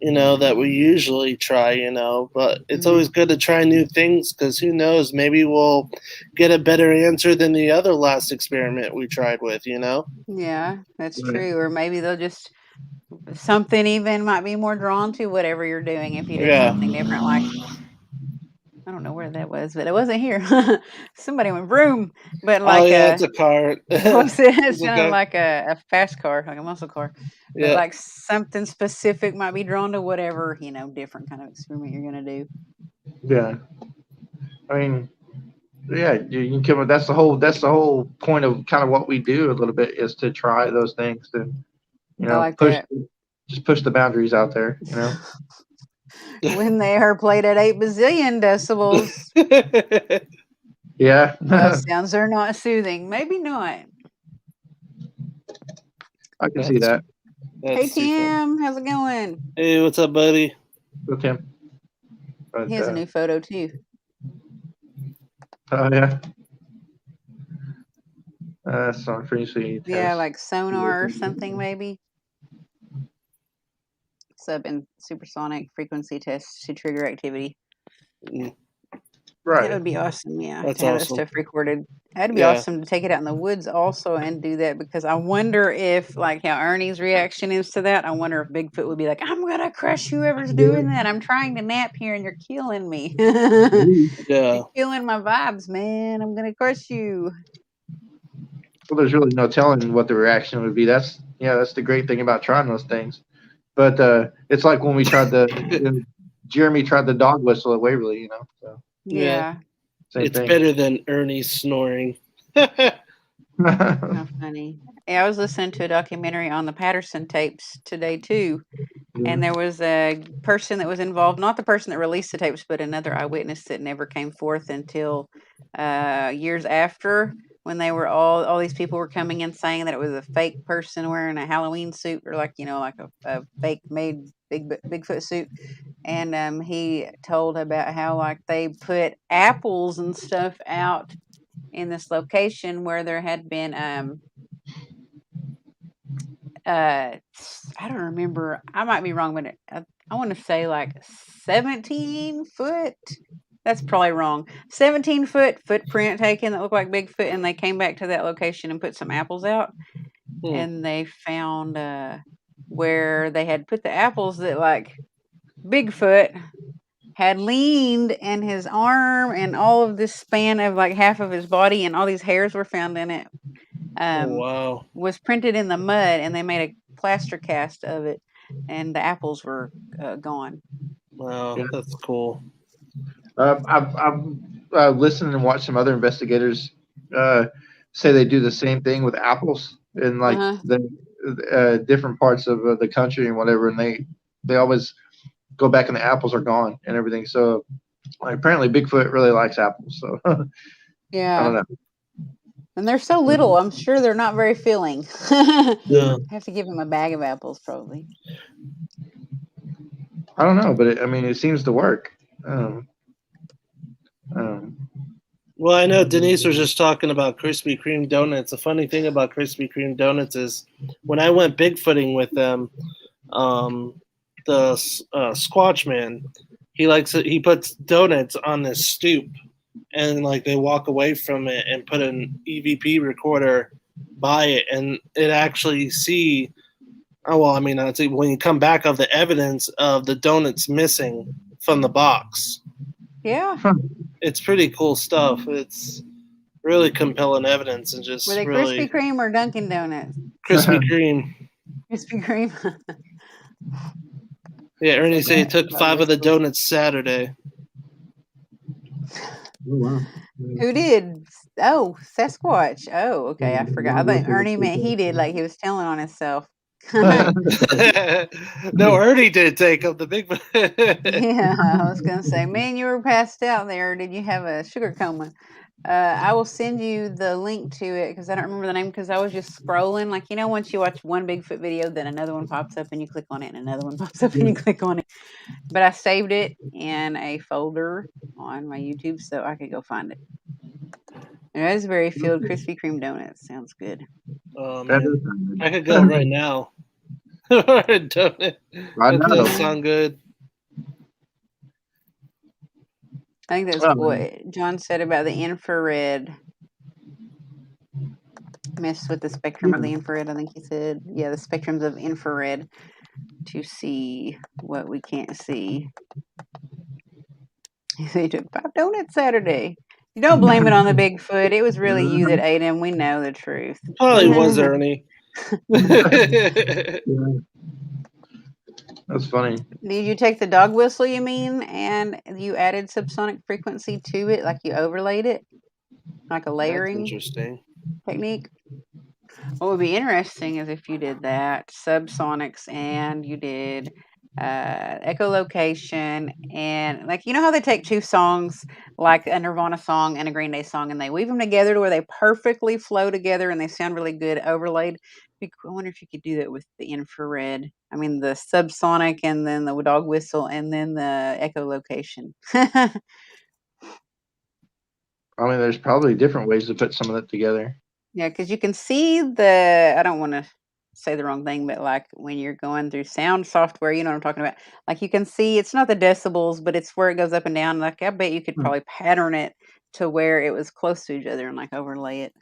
that we usually try, but it's always good to try new things because who knows, maybe we'll get a better answer than the other last experiment we tried with, Yeah, that's Right. true. Or maybe they'll just something even might be more drawn to whatever you're doing if you did Yeah. something different. Like I don't know where that was, but it wasn't here. Somebody went vroom, but Oh like yeah, it's a car. what's it? It It's a sounded guy. like a fast car, like a muscle car. But Yeah. like something specific might be drawn to whatever different kind of experiment you're gonna do. Yeah. I mean, yeah, you can come. That's the whole point of kind of what we do a little bit is to try those things to I like push that. just push the boundaries out there. When they are played at 8 bazillion decibels, Yeah. sounds are not soothing. Maybe not. I can see That's that Hey too fun. Tim, how's it going? Hey, what's up, buddy? with him. But He has a new photo too. oh yeah, some frequency Yeah, test. like sonar or something maybe. Sub and supersonic frequency tests to trigger activity. Mm, Right. That would be awesome, yeah, That's to have that awesome. stuff recorded. That'd be Yeah. awesome to take it out in the woods also and do that because I wonder if, like, how Ernie's reaction is to that. I wonder if Bigfoot would be like, "I'm gonna crush whoever's doing that. I'm trying to nap here and you're killing me. Yeah. You're killing my vibes, man. I'm gonna crush you." Well, there's really no telling what the reaction would be. That's the great thing about trying those things. But it's like when we tried Jeremy tried the dog whistle at Waverly. So Yeah, same It's thing. better than Ernie's snoring. how funny. Yeah, I was listening to a documentary on the Patterson tapes today too. And there was a person that was involved, not the person that released the tapes, but another eyewitness that never came forth until years after, when they were all these people were coming in saying that it was a fake person wearing a Halloween suit or like like a fake made Bigfoot suit. And he told about how like they put apples and stuff out in this location where there had been I don't remember. I might be wrong, but I want to say like 17 foot. That's probably wrong. 17-foot footprint taken that looked like Bigfoot, and they came back to that location and put some apples out, and they found where they had put the apples that like Bigfoot had leaned, and his arm and all of this span of like half of his body and all these hairs were found in it. Oh, wow. Was printed in the mud, and they made a plaster cast of it, and the apples were gone. Wow, Yeah. that's cool. I've listened and watched some other investigators say they do the same thing with apples in like the different parts of the country and whatever, and they always go back and the apples are gone and everything. So apparently Bigfoot really likes apples. So Yeah, I don't know. and they're so little. I'm sure they're not very filling. Yeah. I have to give him a bag of apples, probably. I don't know, but it seems to work. Well, I know Denise was just talking about Krispy Kreme donuts. The funny thing about Krispy Kreme donuts is when I went Bigfooting with them, the Squatch Man, he puts donuts on this stoop, and like they walk away from it and put an EVP recorder by it, and it actually see. Oh well, I mean, I'd say when you come back of the evidence of the donuts missing from the box. Yeah. It's pretty cool stuff. It's really compelling evidence and just Were they really Krispy Kreme or Dunkin' Donuts? Krispy Kreme. Krispy Kreme. Yeah, Ernie said he took About 5 of the whistles. donuts Saturday. Oh, wow. Who did? Oh, Sasquatch. Oh, okay. I forgot. I thought Ernie meant he did, like he was telling on himself. No, Ernie did take up the big. Yeah, I was gonna say, man, you were passed out there. Did you have a sugar coma? I will send you the link to it because I don't remember the name because I was just scrolling. Like, once you watch one Bigfoot video, then another one pops up and you click on it, and another one pops up and you click on it. But I saved it in a folder on my YouTube so I could go find it. Raspberry filled Krispy Kreme donuts. Sounds good. Oh That man, is I could go right now. Don't it? I That know. does sound good. I think that's Well, what John said about the infrared. Mess with the spectrum of the infrared. I think he said, yeah, the spectrums of infrared to see what we can't see. He took 5 donuts Saturday. You don't blame it on the Bigfoot. It was really you that ate him. We know the truth. Probably was Ernie. yeah. That's funny. Did you take the dog whistle, you mean, and you added subsonic frequency to it, like you overlaid it, like a That's layering interesting. technique? What would be interesting is if you did that, subsonics, and you did echolocation, and like, you know how they take 2 songs, like a Nirvana song and a Green Day song, and they weave them together to where they perfectly flow together and they sound really good overlaid. I wonder if you could do that with the infrared. I mean, the subsonic, and then the dog whistle, and then the echolocation. I mean, there's probably different ways to put some of that together. Yeah, because you can see the, I don't want to say the wrong thing, but like when you're going through sound software, you know what I'm talking about? Like you can see it's not the decibels, but it's where it goes up and down. Like I bet you could Hmm. probably pattern it to where it was close to each other and like overlay it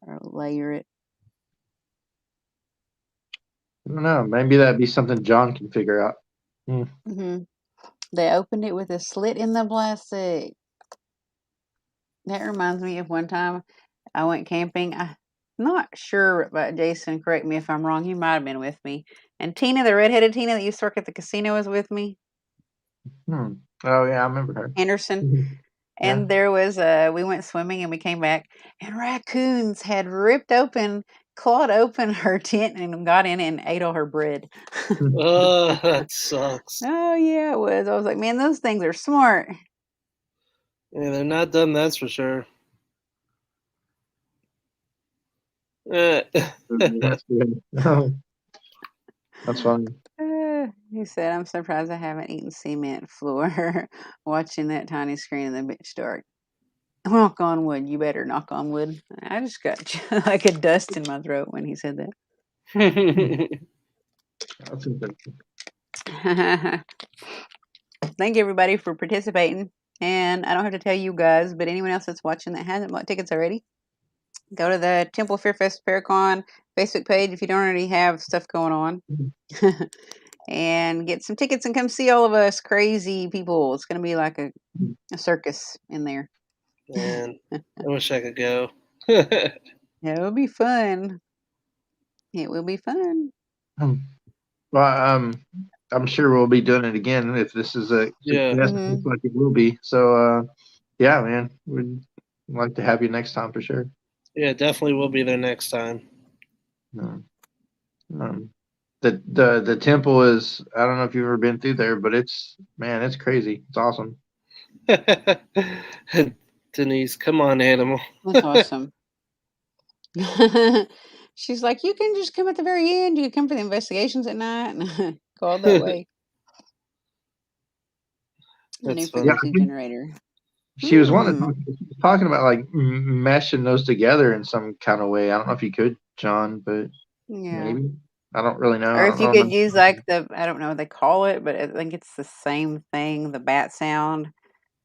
or layer it. I don't know. Maybe that'd be something John can figure out. Hmm. They opened it with a slit in the plastic. That reminds me of one time I went camping. I'm not sure, but Jason, correct me if I'm wrong. You might have been with me. And Tina, the redheaded Tina that used to work at the casino, was with me. Hmm. Oh yeah, I remember her. Anderson. Yeah. And there was we went swimming and we came back, and raccoons had ripped open, clawed open her tent and got in and ate all her bread. Oh, that sucks. Oh yeah, it was. I was like, man, those things are smart. Yeah, they're not done, that's for sure. That's good. That's funny. He said, I'm surprised I haven't eaten cement floor watching that tiny screen in the bitch dark. Knock on wood. You better knock on wood. I just got like a dust in my throat when he said That's interesting. that. Thank you, everybody, for participating. And I don't have to tell you guys, but anyone else that's watching that hasn't bought tickets already, go to the Temple Fearfest Paracon Facebook page if you don't already have stuff going on. And get some tickets and come see all of us crazy people. It's going to be like a circus in there. Man, I wish I could go. Yeah, it'll be fun. It will be fun. Well, I'm sure we'll be doing it again if this is a Yeah. success. Looks like it will be. So, yeah, man, we'd like to have you next time for sure. Yeah, definitely will be there next time. The temple is, I don't know if you've ever been through there, but it's crazy. It's awesome. Denise, come on, animal. That's awesome. She's like, you can just come at the very end. You can come for the investigations at night. Called that way. The new That's funny. frequency generator. She was talking about like meshing those together in some kind of way. I don't know if you could, John, but maybe. I don't really know. Or if you could use like I don't know what they call it, but I think it's the same thing, the bat sound.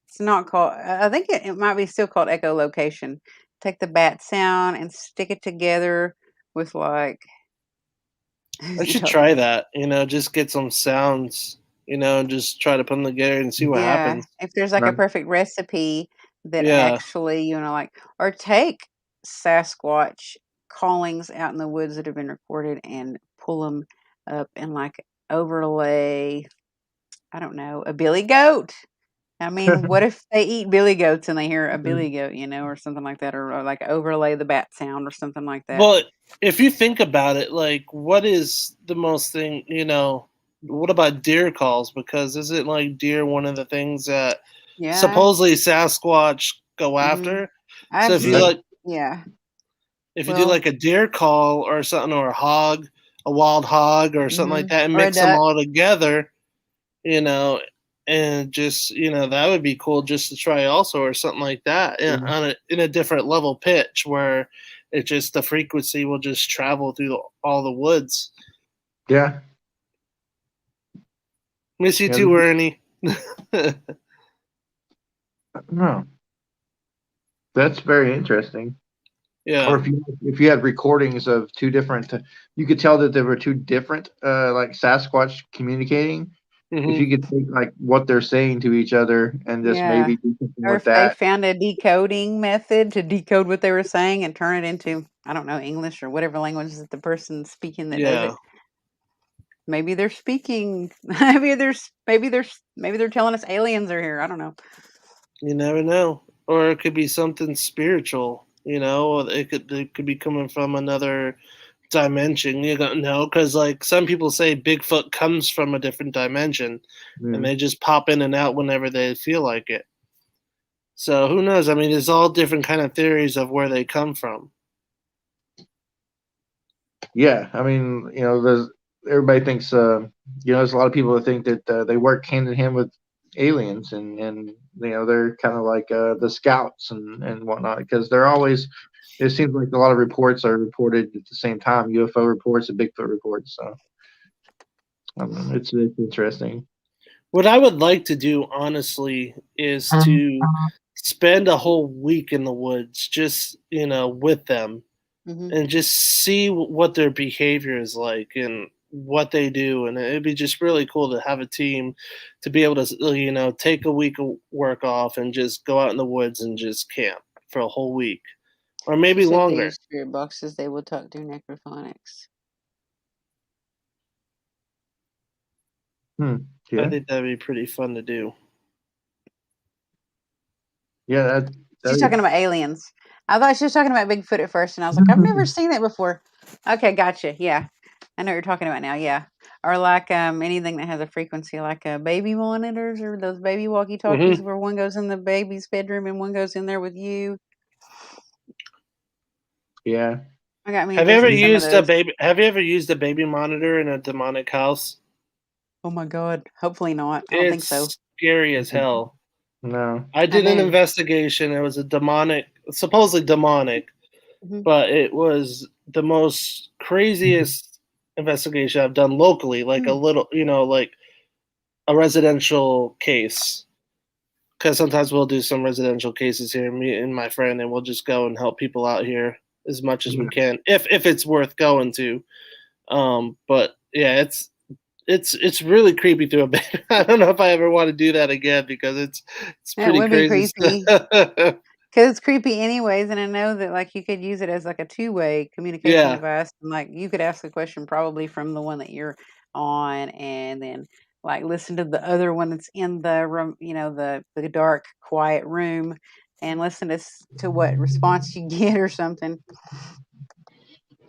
It's not called, I think it might be still called echolocation. Take the bat sound and stick it together with like. I should try that, just get some sounds, and just try to put them together and see what happens. If there's like a perfect recipe that Yeah. actually, like, or take Sasquatch callings out in the woods that have been recorded and pull them up and like overlay, I don't know, a billy goat. I mean, what if they eat billy goats and they hear a billy goat, or something like that, or like overlay the bat sound or something like that. Well, if you think about it, like, what is the most thing, what about deer calls? Because isn't like deer one of the things that supposedly Sasquatch go after? So if you if you do like a deer call or something, or a wild hog or something like that, and mix them all together, and just that would be cool just to try also, or something like that, in a different level pitch where it just the frequency will just travel through all the woods. Yeah. Miss you Yeah. too, Ernie. No, that's very interesting. Or Yeah. if you had recordings of two different, you could tell that there were two different, like Sasquatch communicating. If Hmm. you could take like what they're saying to each other and just Yeah. maybe do something Or with if they that. found a decoding method to decode what they were saying and turn it into, I don't know, English or whatever language that the person's speaking that does Yeah. it. Maybe they're speaking. Maybe they're telling us aliens are here. I don't know. You never know. Or it could be something spiritual. It could be coming from another dimension. You don't know, because like some people say Bigfoot comes from a different dimension, and Mm. they just pop in and out whenever they feel like it. So who knows? I mean, there's all different kind of theories of where they come from. Yeah, I mean, there's everybody thinks, there's a lot of people that think that they work hand in hand with aliens, and they're kind of like the scouts and whatnot because they're always. It seems like a lot of reports are reported at the same time, UFO reports and Bigfoot reports. So it's interesting. What I would like to do, honestly, is to spend a whole week in the woods, just with them, Hmm. and just see what their behavior is like and what they do. And it'd be just really cool to have a team to be able to take a week of work off and just go out in the woods and just camp for a whole week or maybe So if they longer. use spirit boxes, they will talk through necrophonics. I Yeah, think that'd be pretty fun to do. yeah, She's that talking about aliens. I thought she was talking about Bigfoot at first, and I was like, I've never seen it before. Okay, gotcha. Yeah, I know what you're talking about now. Yeah, or like anything that has a frequency, like baby monitors or those baby walkie-talkies, Hmm. where one goes in the baby's bedroom and one goes in there with you. yeah. I got me Have you ever invested some of used a those. baby? Have you ever used a baby monitor in a demonic house? Oh my god! Hopefully not. I don't think so. It's scary as hell. No. I I did an know. investigation. It was a demonic, supposedly demonic, Hmm. but it was the most craziest investigation I've done locally, like a little, like a residential case. Because sometimes we'll do some residential cases here, me and my friend, and we'll just go and help people out here as much as we can, if it's worth going to. But yeah, it's really creepy through a bed. I don't know if I ever want to do that again because it's That pretty would be crazy creepy. stuff. Because it's creepy anyways, and I know that like you could use it as like a two-way communication Yeah. device, and like you could ask the question probably from the one that you're on, and then like listen to the other one that's in the room, the dark, quiet room, and listen to what response you get or something.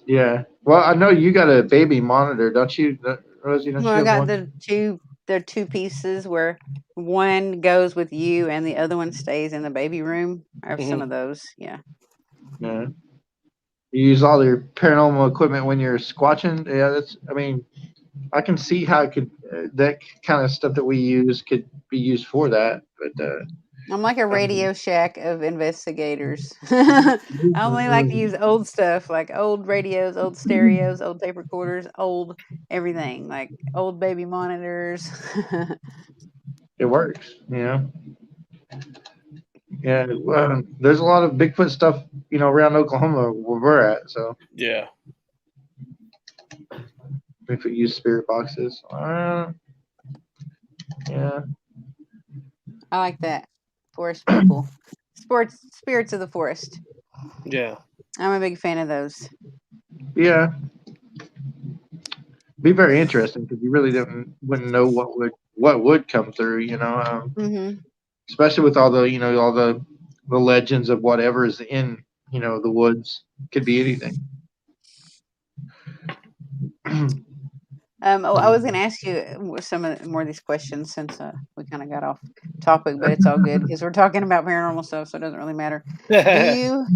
Yeah. Well, I know you got a baby monitor, don't you, Rosie? Don't Well, you I have got one? the two pieces where one goes with you and the other one stays in the baby room. I have some Hmm. of those, yeah. Yeah. You use all your paranormal equipment when you're squatching. Yeah, that's. I mean, I can see how it could that kind of stuff that we use could be used for that. But I'm like a I mean, Radio Shack of investigators. I only like to use old stuff, like old radios, old stereos, old tape recorders, old everything, like old baby monitors. it works. Yeah. There's a lot of Bigfoot stuff, around Oklahoma where we're at. So Yeah. Bigfoot use spirit boxes. Yeah. I like that. Forest people. Spirits of the forest. Yeah. I'm a big fan of those. Yeah. Be very interesting because you really wouldn't know what would come through. Hmm. Especially with all the legends of whatever is in the woods. Could be anything. I was going to ask you some more of these questions since we kind of got off topic, but it's all good because we're talking about paranormal stuff, so it doesn't really matter. Do you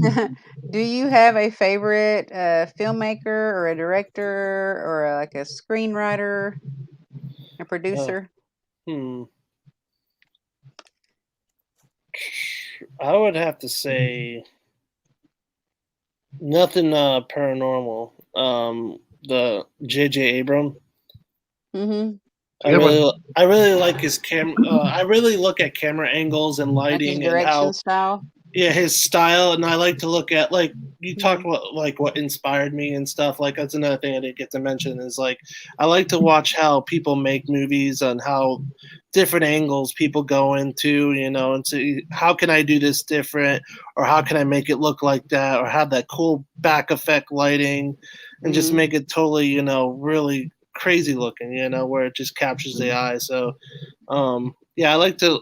do you have a favorite filmmaker or a director or like a screenwriter, a uh, producer? hmm. I would have to say nothing paranormal. The J.J. Abram. Mm-hmm. I really like his I really look at camera angles and Like his lighting and direction how style. his style, and I like to look at like you talked Mm-hmm. about like what inspired me and stuff. Like that's another thing I didn't get to mention is like I like to watch how people make movies and how different angles people go into, you know, and see how can I do this different or how can I make it look like that or have that cool back effect lighting and just Mm-hmm. make it totally, you know, really crazy looking, you know, where it just captures the eye. So yeah, I like to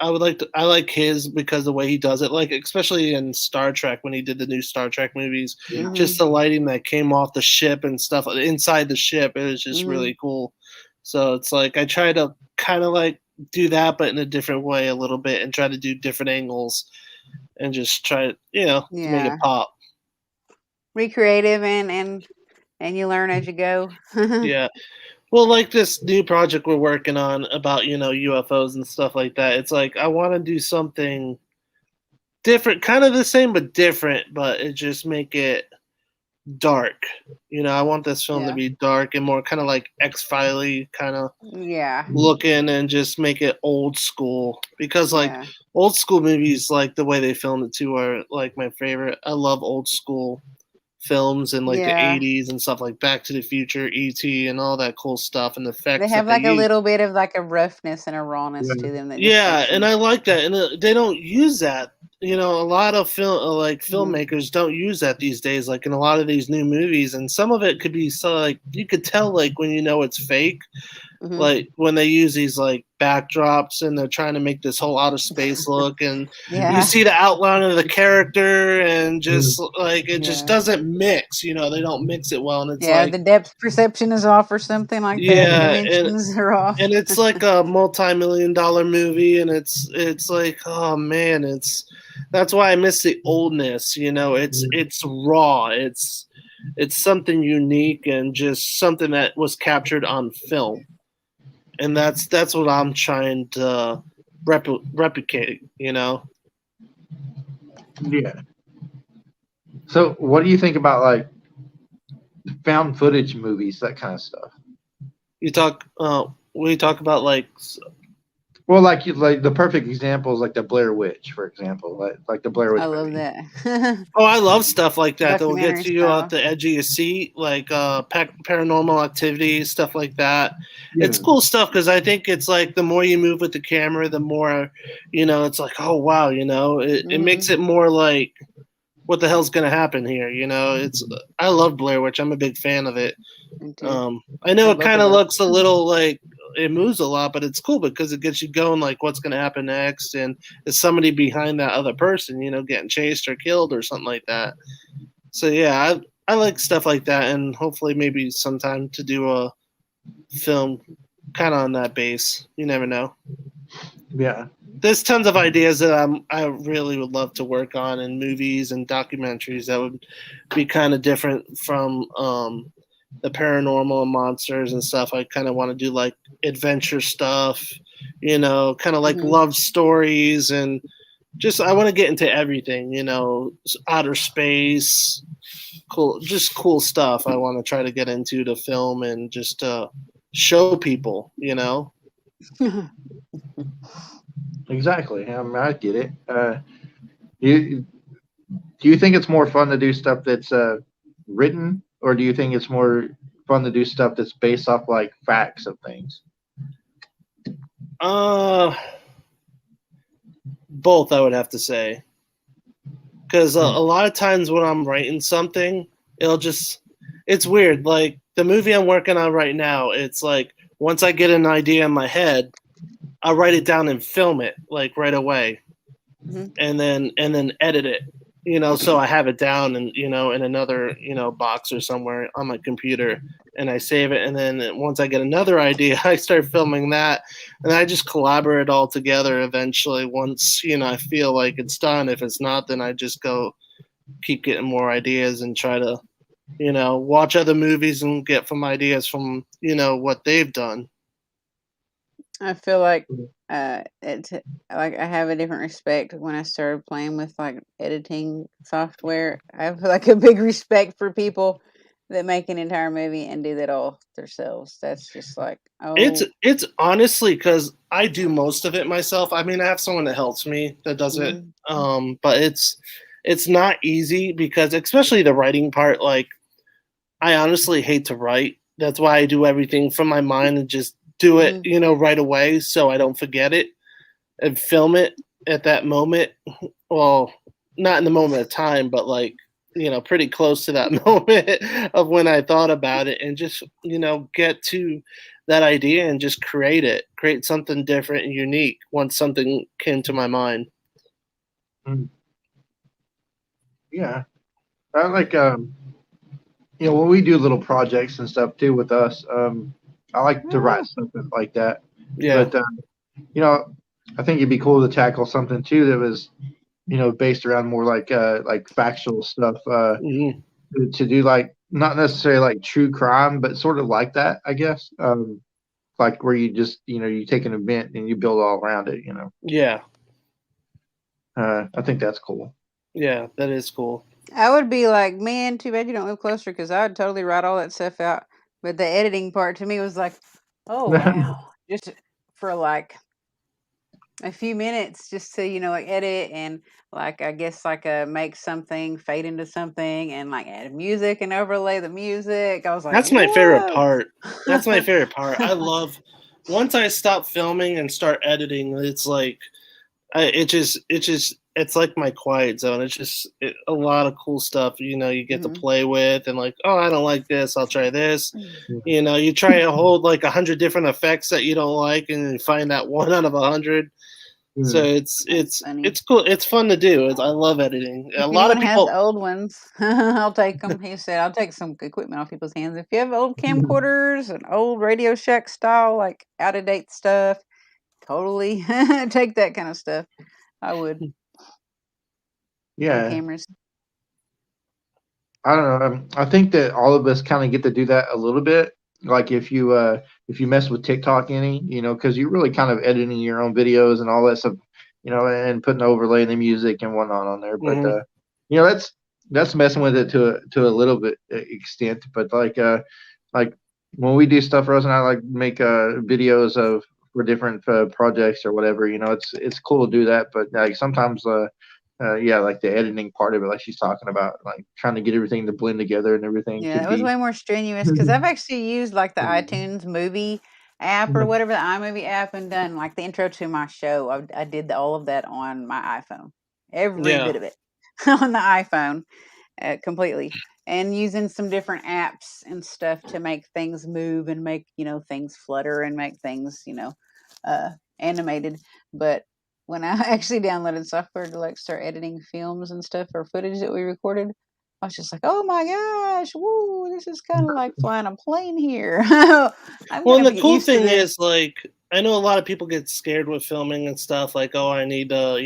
I like his because the way he does it, like especially in Star Trek when he did the new Star Trek movies, Mm-hmm. just the lighting that came off the ship and stuff inside the ship, it was just Mm-hmm. really cool. So it's like I try to kind of like do that, but in a different way a little bit, and try to do different angles and just try, you know, to make it Yeah. pop. Be creative and you learn as you go. Yeah. Well, like this new project we're working on about, you know, UFOs and stuff like that. It's like I want to do something different, kind of the same but different, but it just make it dark. You know, I want this film to Yeah. be dark and more kind of like X-Filey kind of Yeah. looking and just make it old school because like Yeah. old school movies like the way they film it too are like my favorite. I love old school films in like the Yeah. 80s and stuff like Back to the Future, ET and all that cool stuff and the They effects that have they like a use. little bit of like a roughness and a Yeah. rawness to them that just Yeah, makes and them. I like that, and they don't use that. You know, a lot of like Mm-hmm. filmmakers don't use that these days. Like in a lot of these new movies, and some of it could be so like you could tell like when you know it's fake, Mm-hmm. like when they use these like backdrops and they're trying to make this whole outer space look, and you Yeah. see the outline of the character, and Mm. just like it just Yeah. doesn't mix. You know, they don't mix it well, and it's Yeah. like The depth perception is off or something like that. The yeah, dimensions are off. and it's like a multi-million-dollar movie and it's like oh man it's that's why I miss the oldness, you know, it's raw, it's something unique and just something that was captured on film, and that's what I'm trying to replicate, you know. Yeah. So, what do you think about like found footage movies, that kind of stuff? You talk we talk about like Well, like the perfect example is like the Blair Witch, for example, like the Blair I Witch love movie. that. oh, I love stuff like that that will get Documentary you at style. the edge of your seat, like paranormal activity, stuff like that. It's Yeah. cool stuff because I think it's like the more you move with the camera, the more, you know, it's like, oh, wow, you know, it Mm-hmm. makes it more like, what the hell's going to happen here? You know, I love Blair Witch. I'm a big fan of it. Me too. I know Love it both kind of of those. looks a little like it moves a lot, but it's cool because it gets you going like what's going to happen next, and is somebody behind that other person, you know, getting chased or killed or something like that. So yeah, I like stuff like that, and hopefully maybe sometime to do a film kind of on that base. You never know. Yeah. There's tons of ideas that I really would love to work on in movies and documentaries that would be kind of different from the paranormal and monsters and stuff. I kind of want to do like adventure stuff, you know, kind of like Mm-hmm. love stories and just I want to get into everything, you know, outer space, cool, just cool stuff. I want to try to get into the film and just show people, you know. Exactly. I mean, I get it. You do you think it's more fun to do stuff that's written, or do you think it's more fun to do stuff that's based off like facts of things? Uh, both I would have to say, because a Hmm. lot of times when I'm writing something, it'll just it's weird. Like the movie I'm working on right now, it's like once I get an idea in my head, I write it down and film it like right away, Mm-hmm. and then edit it. You know, so I have it down and you know in another you know box or somewhere on my computer, and I save it. And then once I get another idea, I start filming that, and I just collaborate all together. Eventually, once you know I feel like it's done. If it's not, then I just go keep getting more ideas and try to you know watch other movies and get some ideas from you know what they've done. I feel like it's like I have a different respect when I started playing with like editing software. I have like a big respect for people that make an entire movie and do that all themselves. That's just like, oh, It's honestly because I do most of it myself. I mean, I have someone that helps me that does it, mm, but it's not easy because especially the writing part. Like, I honestly hate to write. That's why I do everything from my mind and just do it, mm, right away, so I don't forget it and film it at that moment. Well, not in the moment of time, but like, pretty close to that moment of when I thought about it and just, get to that idea and just create something different and unique once something came to my mind. Mm. Yeah, I like when we do little projects and stuff too with us. I like to write oh, something like that, Yeah. but you know, I think it'd be cool to tackle something too that was based around more like factual stuff. Hmm. To do like not necessarily like true crime, but sort of like that, I guess. Like where you just you take an event and you build all around it. Yeah. I think that's cool. Yeah. That is cool. I would be like, man, too bad you don't live closer because I would totally write all that stuff out. But the editing part to me was like, oh wow, just for like a few minutes, just to like edit and like I guess like make something fade into something and like add music and overlay the music. I was like, That's my favorite whoa. part. That's my favorite part. I love once I stop filming and start editing. It's like it's like my quiet zone. It's just a lot of cool stuff. You get to Mhm. play with and like, oh, I don't like this. I'll try this. Yeah. You try to hold like 100 different effects that you don't like, and you find that one out of 100. So Mm. it's Funny. it's cool. It's fun to do. I love editing. A If lot anyone of has people. old ones, I'll take them. He said, I'll take some equipment off people's hands. If you have old camcorders and old Radio Shack style, like out of date stuff, totally take that kind of stuff. I would. Old Yeah, cameras. I don't know. I think that all of us kind of get to do that a little bit. Like if you mess with TikTok any, because you're really kind of editing your own videos and all that stuff, and putting overlay the music and whatnot on there. But Mhm. that's messing with it to a little bit extent. But like when we do stuff, Rose and I like make videos of for different projects or whatever. It's cool to do that. But like sometimes yeah, like the editing part of it, like she's talking about, like trying to get everything to blend together and everything Yeah, could that was be. way more strenuous because I've actually used like the iTunes movie app or Mhm. whatever, the iMovie app, and done like the intro to my show. I did all of that on my iPhone, every Yeah. bit of it on the iPhone. Completely, and using some different apps and stuff to make things move and make things flutter and make things uh, animated. But when I actually downloaded software to like start editing films and stuff or footage that we recorded, I was just like, oh my gosh, woo, this is kind of like flying a plane here. I'm Well, gonna and have the to get cool used to thing this. is, like, I know a lot of people get scared with filming and stuff. Like, oh, I need a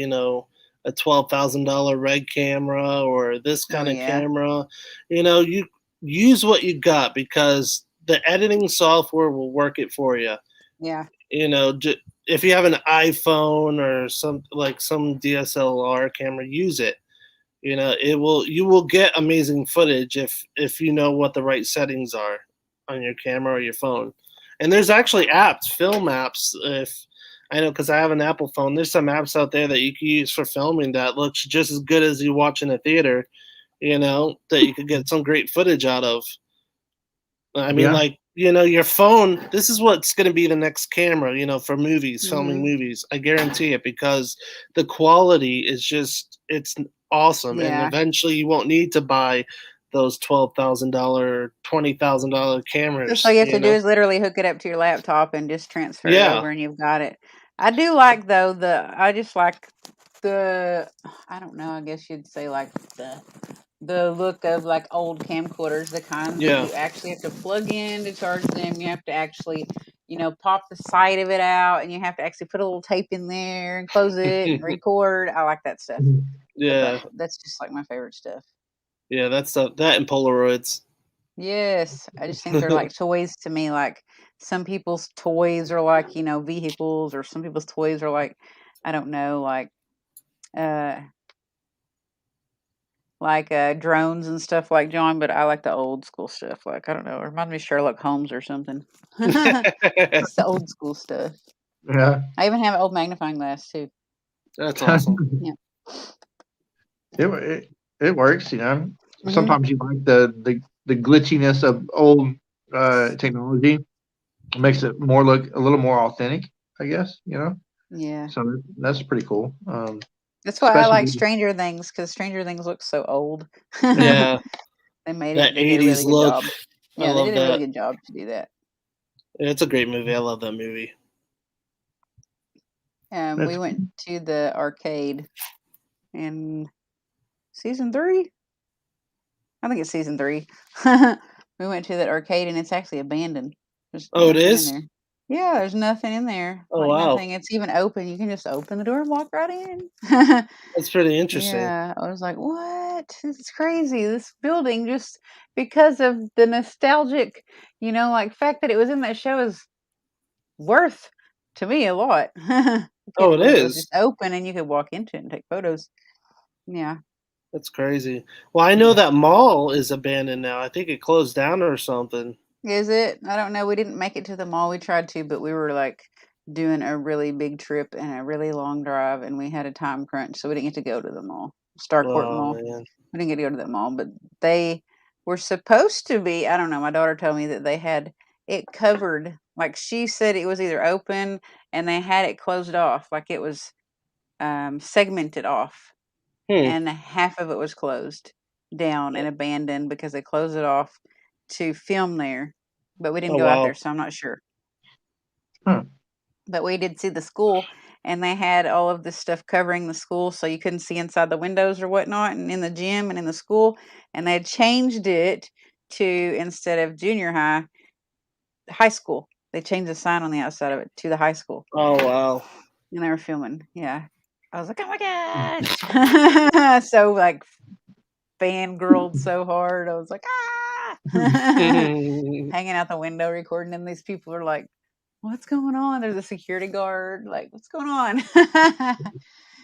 $12,000 red camera or this Oh kind of yeah, camera. You use what you got because the editing software will work it for you. yeah, If you have an iPhone or some DSLR camera, use it. You will get amazing footage if you know what the right settings are on your camera or your phone. And there's actually apps, film apps. If I know, because I have an Apple phone, there's some apps out there that you can use for filming that looks just as good as you watch in a theater. That you could get some great footage out of. I mean, Yeah. like, your phone, this is what's going to be the next camera, for movies, filming hmm movies. I guarantee it because the quality is it's awesome. And yeah. eventually you won't need to buy those $12,000, $20,000 Just all cameras, you have to do is literally hook it up to your laptop and just transfer it Yeah. over and you've got it. I do like though I just like the I don't know, I guess you'd say like the look of like old camcorders, the kinds that Yeah. you actually have to plug in to charge them. You have to actually, pop the side of it out and you have to actually put a little tape in there and close it and record. I like that stuff. Yeah. That's just like my favorite stuff. Yeah. That and Polaroids. Yes, I just think they're like toys to me. Like some people's toys are like, vehicles, or some people's toys are like, I don't know, uh, like drones and stuff like John, but I like the old school stuff. Like, I don't know, it reminds me of Sherlock Holmes or something. It's the old school stuff. Yeah. I even have an old magnifying glass too. That's awesome. Yeah. It works, you know. Mhm. Sometimes you like the glitchiness of old technology. It makes it look a little more authentic, I guess, you know. Yeah. So that's pretty cool. That's why I like especially- Stranger Things, because Stranger Things looks so old. Yeah. They made That it. They did a 80s really good look. job. I Yeah, they love did a really that. good job to do that. It's a great movie. I love that movie. We went to the arcade in season 3. I think it's season 3. We went to that arcade and it's actually abandoned. There's Oh, it nothing in is? there. Yeah, there's nothing in there. Oh, Like wow. nothing. It's even open. You can just open the door and walk right in. That's pretty interesting. Yeah, I was like, what? This is crazy. This building, just because of the nostalgic, like fact that it was in that show, is worth to me a lot. I Oh, can't it believe it was is? just open and you could walk into it and take photos. Yeah. That's crazy. Well, I know that mall is abandoned now. I think it closed down or something. Is it? I don't know. We didn't make it to the mall. We tried to, but we were like doing a really big trip and a really long drive, and we had a time crunch, so we didn't get to go to the mall, Starcourt Oh, Mall. man. We didn't get to go to that mall, but they were supposed to be. I don't know. My daughter told me that they had it covered. Like she said, it was either open and they had it closed off, like it was segmented off, and half of it was closed down and abandoned because they closed it off to film there. But we didn't Oh, go out wow. there, so I'm not sure. Huh. But we did see the school, and they had all of this stuff covering the school, so you couldn't see inside the windows or whatnot, and in the gym and in the school. And they had changed it to, instead of junior high, high school. They changed the sign on the outside of it to the high school, Oh, wow. and they were filming. Yeah, I was like, oh my gosh! So like fangirled so hard. I was like, ah! Hanging out the window recording, and these people are like, what's going on? There's a security guard. Like, what's going on? It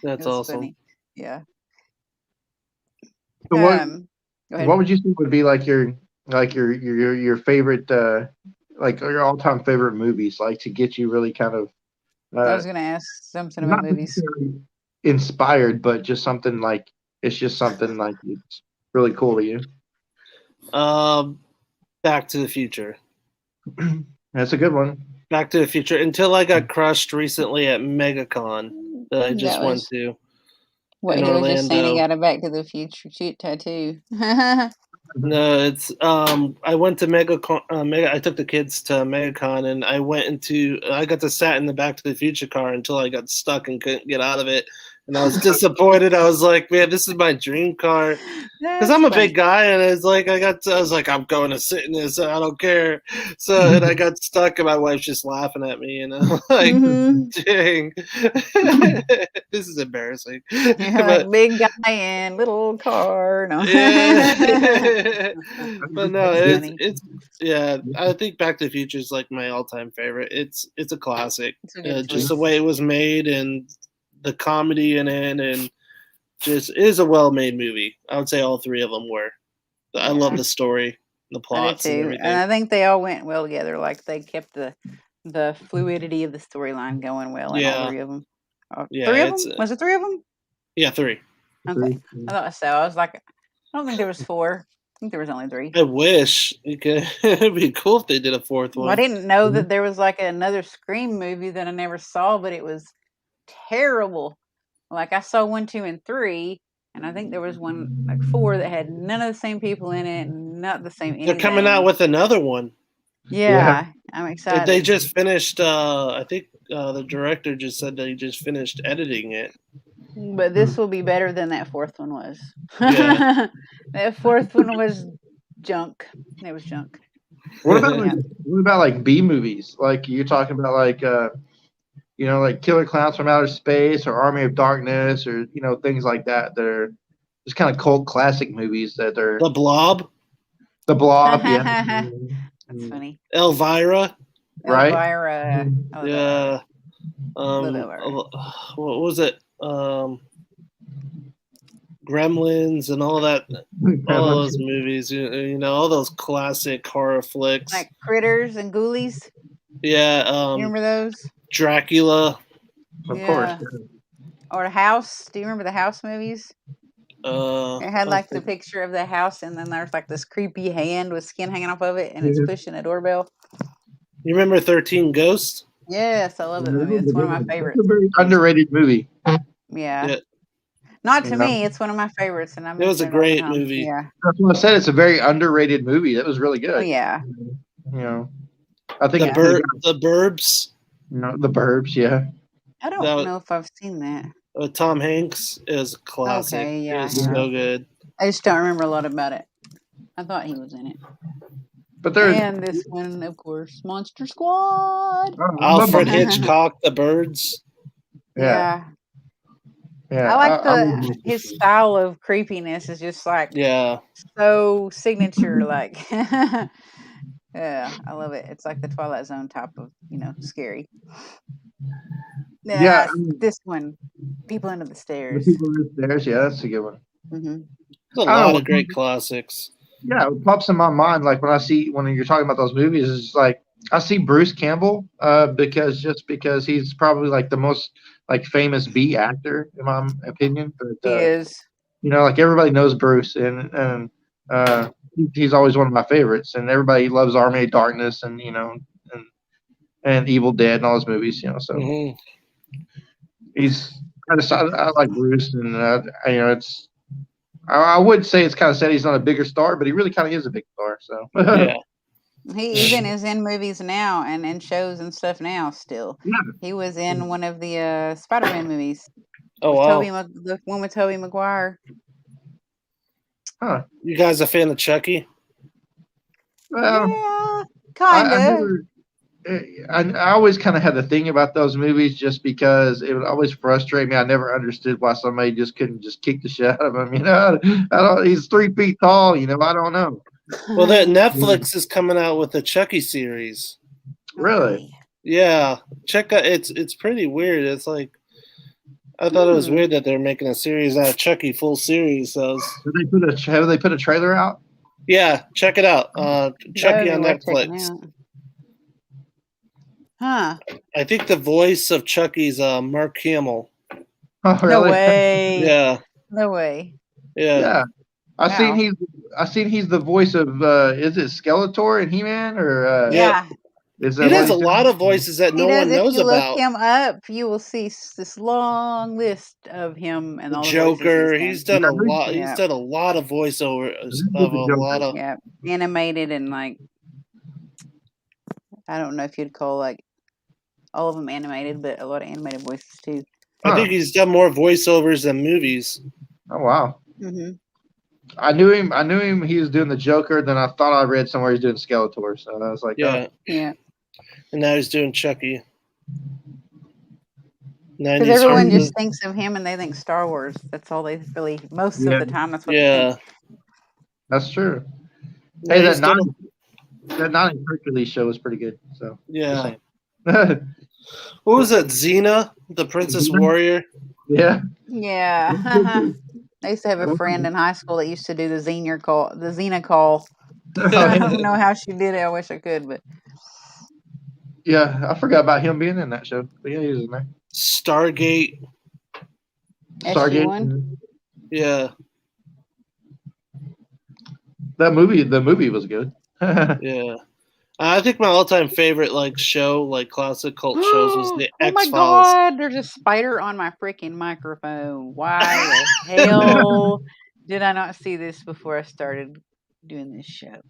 That's was awesome. funny. Yeah. So Go ahead. what would you think would be like your favorite like your all-time favorite movies, like to get you really kind of I was gonna ask something about not movies. necessarily inspired, but just something like it's just something like it's really cool to you. Back to the Future. That's a good one. Back to the Future. Until I got crushed recently at MegaCon that I just went to. What in he was just saying, he Orlando. got a Back to the Future tattoo. No, it's I went to MegaCon. I took the kids to MegaCon, and I got to sat in the Back to the Future car until I got stuck and couldn't get out of it, and I was disappointed. I was like, man, this is my dream car, because I'm a big guy, and it's like I was like, I'm going to sit in this, I don't care. So, and I got stuck, and my wife's just laughing at me, and I'm like, dang, this is embarrassing. You're like, big guy in little car. No. Yeah. But no, That's it's yeah. I think Back to the Future is like my all-time favorite. It's a classic. It's a good Just choice. the way it was made and the comedy in it, and just is a well-made movie. I would say all three of them were. I love the story, the I do plots, and too, everything. and I think they all went well together. Like they kept the fluidity of the storyline going well in all Yeah. three of them. Yeah, Three of them? Was it three of them? Yeah, three. Okay, I thought so. I was like, I don't think there was 4. I think there was only 3. I wish it'd be cool if they did a fourth Well, one. I didn't know that there was like another Scream movie that I never saw, but it was terrible. Like I saw 1, 2, and 3, and I think there was one like 4 that had none of the same people in it, and not the same anything. They're coming out with another one. Yeah, I'm excited. They just finished. I think the director just said that he just finished editing it. But this will be better than that 4th one was. Yeah. That 4th one was junk. It was junk. What about like B movies? Like you're talking about like like Killer Clowns from Outer Space or Army of Darkness or things like that. That are just kind of cult classic movies that are The Blob. The Blob, yeah. That's funny. Elvira. Right? Elvira. Yeah. Elvira. What was it? Gremlins and all that, all those movies. You know, all those classic horror flicks. Like Critters and Ghoulies. Yeah. You remember those? Dracula. Of course. Or the House. Do you remember the House movies? It had like the picture of the house, and then there's like this creepy hand with skin hanging off of it, and it's pushing a doorbell. You remember 13 Ghosts? Yes, I love that movie. It's one of my favorites. It's a very underrated movie. Yeah. Not to me. It's one of my favorites, and it was a great movie. Yeah. That's what I said. It's a very underrated movie. That was really good. Oh, yeah. You know, I think the Burbs. You know, the Burbs. Yeah. I don't know if I've seen that. Tom Hanks is classic. Okay, yeah. It's so good. I just don't remember a lot about it. I thought he was in it. But there's and this one, of course, Monster Squad. Alfred Hitchcock, The Birds. Yeah. I like his style of creepiness is just like so signature. Like, yeah, I love it. It's like the Twilight Zone type of scary. Yeah, this one, People Under the Stairs. The People Under the Stairs, yeah, that's a good one. Mm-hmm. There's a lot of great classics. Yeah, it pops in my mind like when you're talking about those movies, it's like I see Bruce Campbell because he's probably like the most like famous B actor in my opinion. But he is. Like everybody knows Bruce and he's always one of my favorites, and everybody loves Army of Darkness and and Evil Dead and all those movies, so. Mm-hmm. He's kind of. I like Bruce, and it's. I would say it's kind of sad he's not a bigger star, but he really kind of is a big star. So yeah, he even is in movies now and in shows and stuff now. Still, he was in one of the Spider-Man movies. Oh wow, the one with Tobey Maguire. Huh? You guys a fan of Chucky? Well, yeah, kind of. I always kind of had the thing about those movies just because it would always frustrate me. I never understood why somebody just couldn't just kick the shit out of him. He's 3 feet tall. I don't know. Well, that Netflix is coming out with the Chucky series. Really? Yeah. Check out. It's pretty weird. It's like I thought it was weird that they're making a series out of Chucky, full series. So have they put a trailer out? Yeah, check it out. Chucky on Netflix. Huh. I think the voice of Chucky's Mark Hamill. Oh, really? No way. Yeah. No way. Yeah. I seen he's the voice of is it Skeletor and He-Man or yeah. He has a lot of voices that no one knows about. If you look him up, you will see this long list of him and all the Joker. He's done a lot. He's done a lot of voiceovers of a lot of animated and like I don't know if you'd call like all of them animated, but a lot of animated voices too. I think he's done more voiceovers than movies. Oh wow! Mm-hmm. I knew him. He was doing the Joker. Then I thought I read somewhere he's doing Skeletor. So I was like, yeah. And now he's doing Chucky. Because everyone just thinks of him and they think Star Wars. That's all they really most of the time. That's what they think. That's true. Hey, that not Hercules show was pretty good. So yeah. What was that? Xena, the Princess Warrior? Yeah. Yeah. I used to have a friend in high school that used to do the Xena call. I don't know how she did it. I wish I could, but yeah, I forgot about him being in that show. But yeah, he was in there. Stargate. SG-1? Yeah. The movie was good. Yeah. I think my all-time favorite show, classic cult shows was the X-Files. Oh my God, there's a spider on my freaking microphone. Why the hell did I not see this before I started doing this show?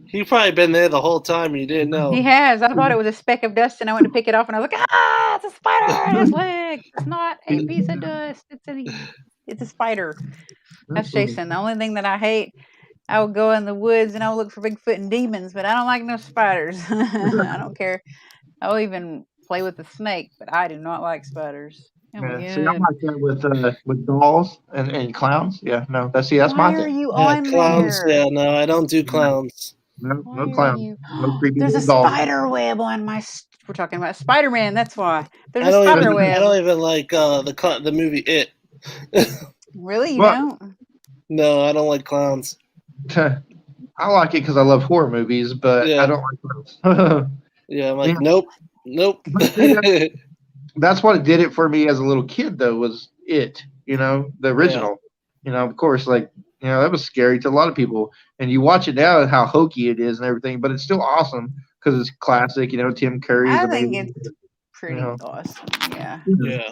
He's probably been there the whole time. You didn't know. He has. I thought it was a speck of dust, and I went to pick it off, and I was like, it's a spider in his leg. It's not a piece of dust. It's a spider. That's Jason. The only thing that I hate, I would go in the woods and I would look for Bigfoot and demons, but I don't like no spiders. I don't care. I'll even play with the snake, but I do not like spiders. Oh yeah, see, I'm like that with dolls and clowns. Yeah, no, that's my thing. Why are you on clowns? there? Yeah, no, I don't do clowns. No clowns. No creepy There's a dolls. spider web on my. We're talking about Spider-Man. That's why. There's a spider web. I don't even like the movie It. Really, you Well, don't? No, I don't like clowns. I like it because I love horror movies, but I Yeah, don't like clowns. yeah. I'm Yeah, like, nope, nope. but see, that's what did it for me as a little kid, though, was it, the Yeah. original. Of course, like, that was scary to a lot of people. And you watch it now, how hokey it is and everything, but it's still awesome because it's classic. Tim Curry's I think amazing. it's You pretty know, awesome. Yeah. Yeah.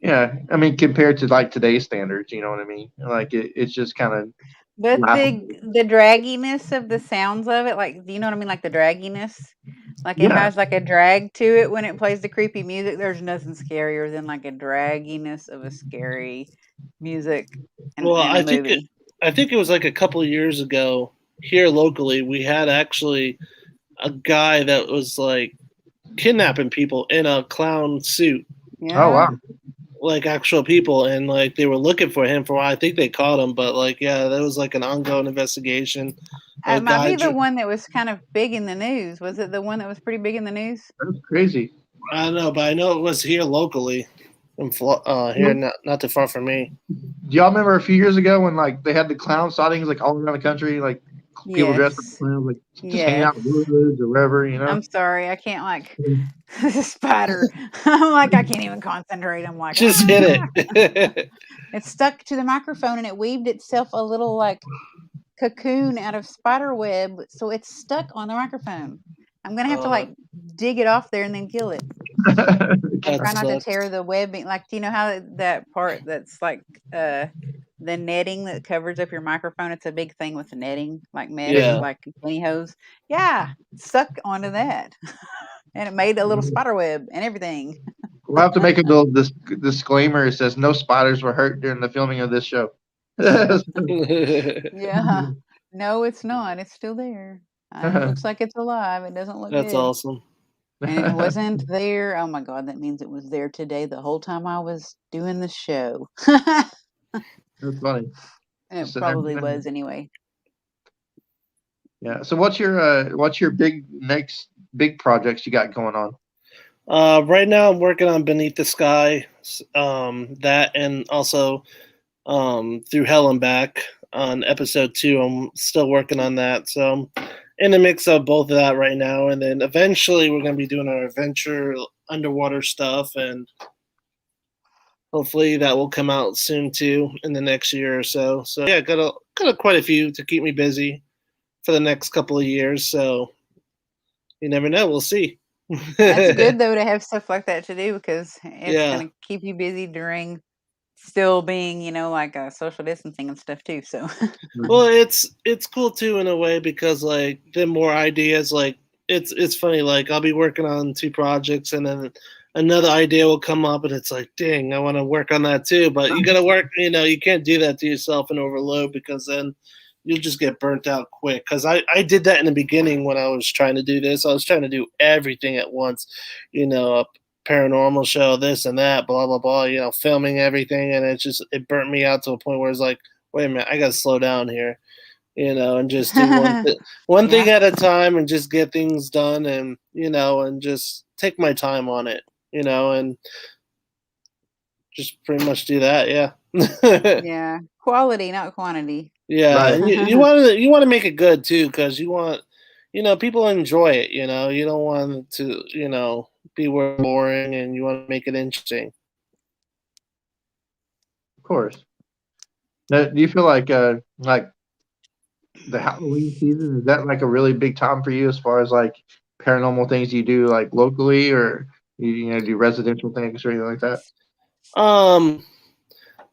yeah. I mean, compared to like today's standards, you know what I mean? Like it's just kind of But laughable. the dragginess of the sounds of it, like, do you know what I mean? Like the dragginess, like it Yeah. has like a drag to it when it plays the creepy music. There's nothing scarier than like a dragginess of a scary music Well, in a movie. I think it was like a couple of years ago here locally. We had actually a guy that was like kidnapping people in a clown suit, Oh Yeah. wow. like actual people, and like they were looking for him for a while. I think they caught him, but like yeah, that was like an ongoing investigation. A It might guy, be the one that was kind of big in the news. Was it the one that was pretty big in the news? That's crazy. I don't know, but I know it was here locally, in here not too far from me. Do y'all remember a few years ago when like they had the clown sightings like all around the country, like people dressed up as Yes. clowns, like just hanging Yes. out in the woods or wherever? I'm sorry, I can't like spider. I'm like I can't even concentrate. I'm like Just hit it. it stuck to the microphone and it weaved itself a little like cocoon out of spider web, so it's stuck on the microphone. I'm gonna have to uh, like dig it off there and then kill it. And that try not to sucks. tear the webbing. Like, do you know how that part that's like the netting that covers up your microphone? It's a big thing with the netting, like mesh, Yeah. like pantyhose. Yeah, stuck onto that, and it made a little spider web and everything. We'll have to make a little disclaimer. It says no spiders were hurt during the filming of this show. Yeah, no, it's not. It's still there. It looks like it's alive. It doesn't look That's good. awesome. And it wasn't there. Oh my God, that means it was there today the whole time I was doing the show. That's funny. It So, probably was anyway. yeah. So what's your next big projects you got going on? Right now, I'm working on Beneath the Sky, that, and also through Hell and Back on episode 2. I'm still working on that, so I'm in the mix of both of that right now. And then eventually, we're going to be doing our adventure underwater stuff, and hopefully that will come out soon too in the next year or so. So yeah, got quite a few to keep me busy for the next couple of years. So you never know. We'll see. That's good though to have stuff like that to do because it's Yeah. gonna keep you busy during still being, like social distancing and stuff too. So Well, it's cool too in a way because like the more ideas, like it's funny. Like I'll be working on 2 projects and then another idea will come up and it's like, dang, I want to work on that too. But you got to work. You can't do that to yourself and overload because then you'll just get burnt out quick. Because I did that in the beginning when I was trying to do this. I was trying to do everything at once. A paranormal show, this and that, blah blah blah. Filming everything, and it burnt me out to a point where it's like, wait a minute, I gotta slow down here, and just do one thing Yeah. at a time, and just get things done, and just take my time on it, and just pretty much do that. Yeah. Yeah. Quality, not quantity. Yeah, Right. and you want to make it good too, because you want people to enjoy it. You don't want it to be boring, and you want to make it interesting. Of course. Now, do you feel like the Halloween season, is that like a really big time for you as far as like paranormal things you do like locally, or you do residential things or anything like that?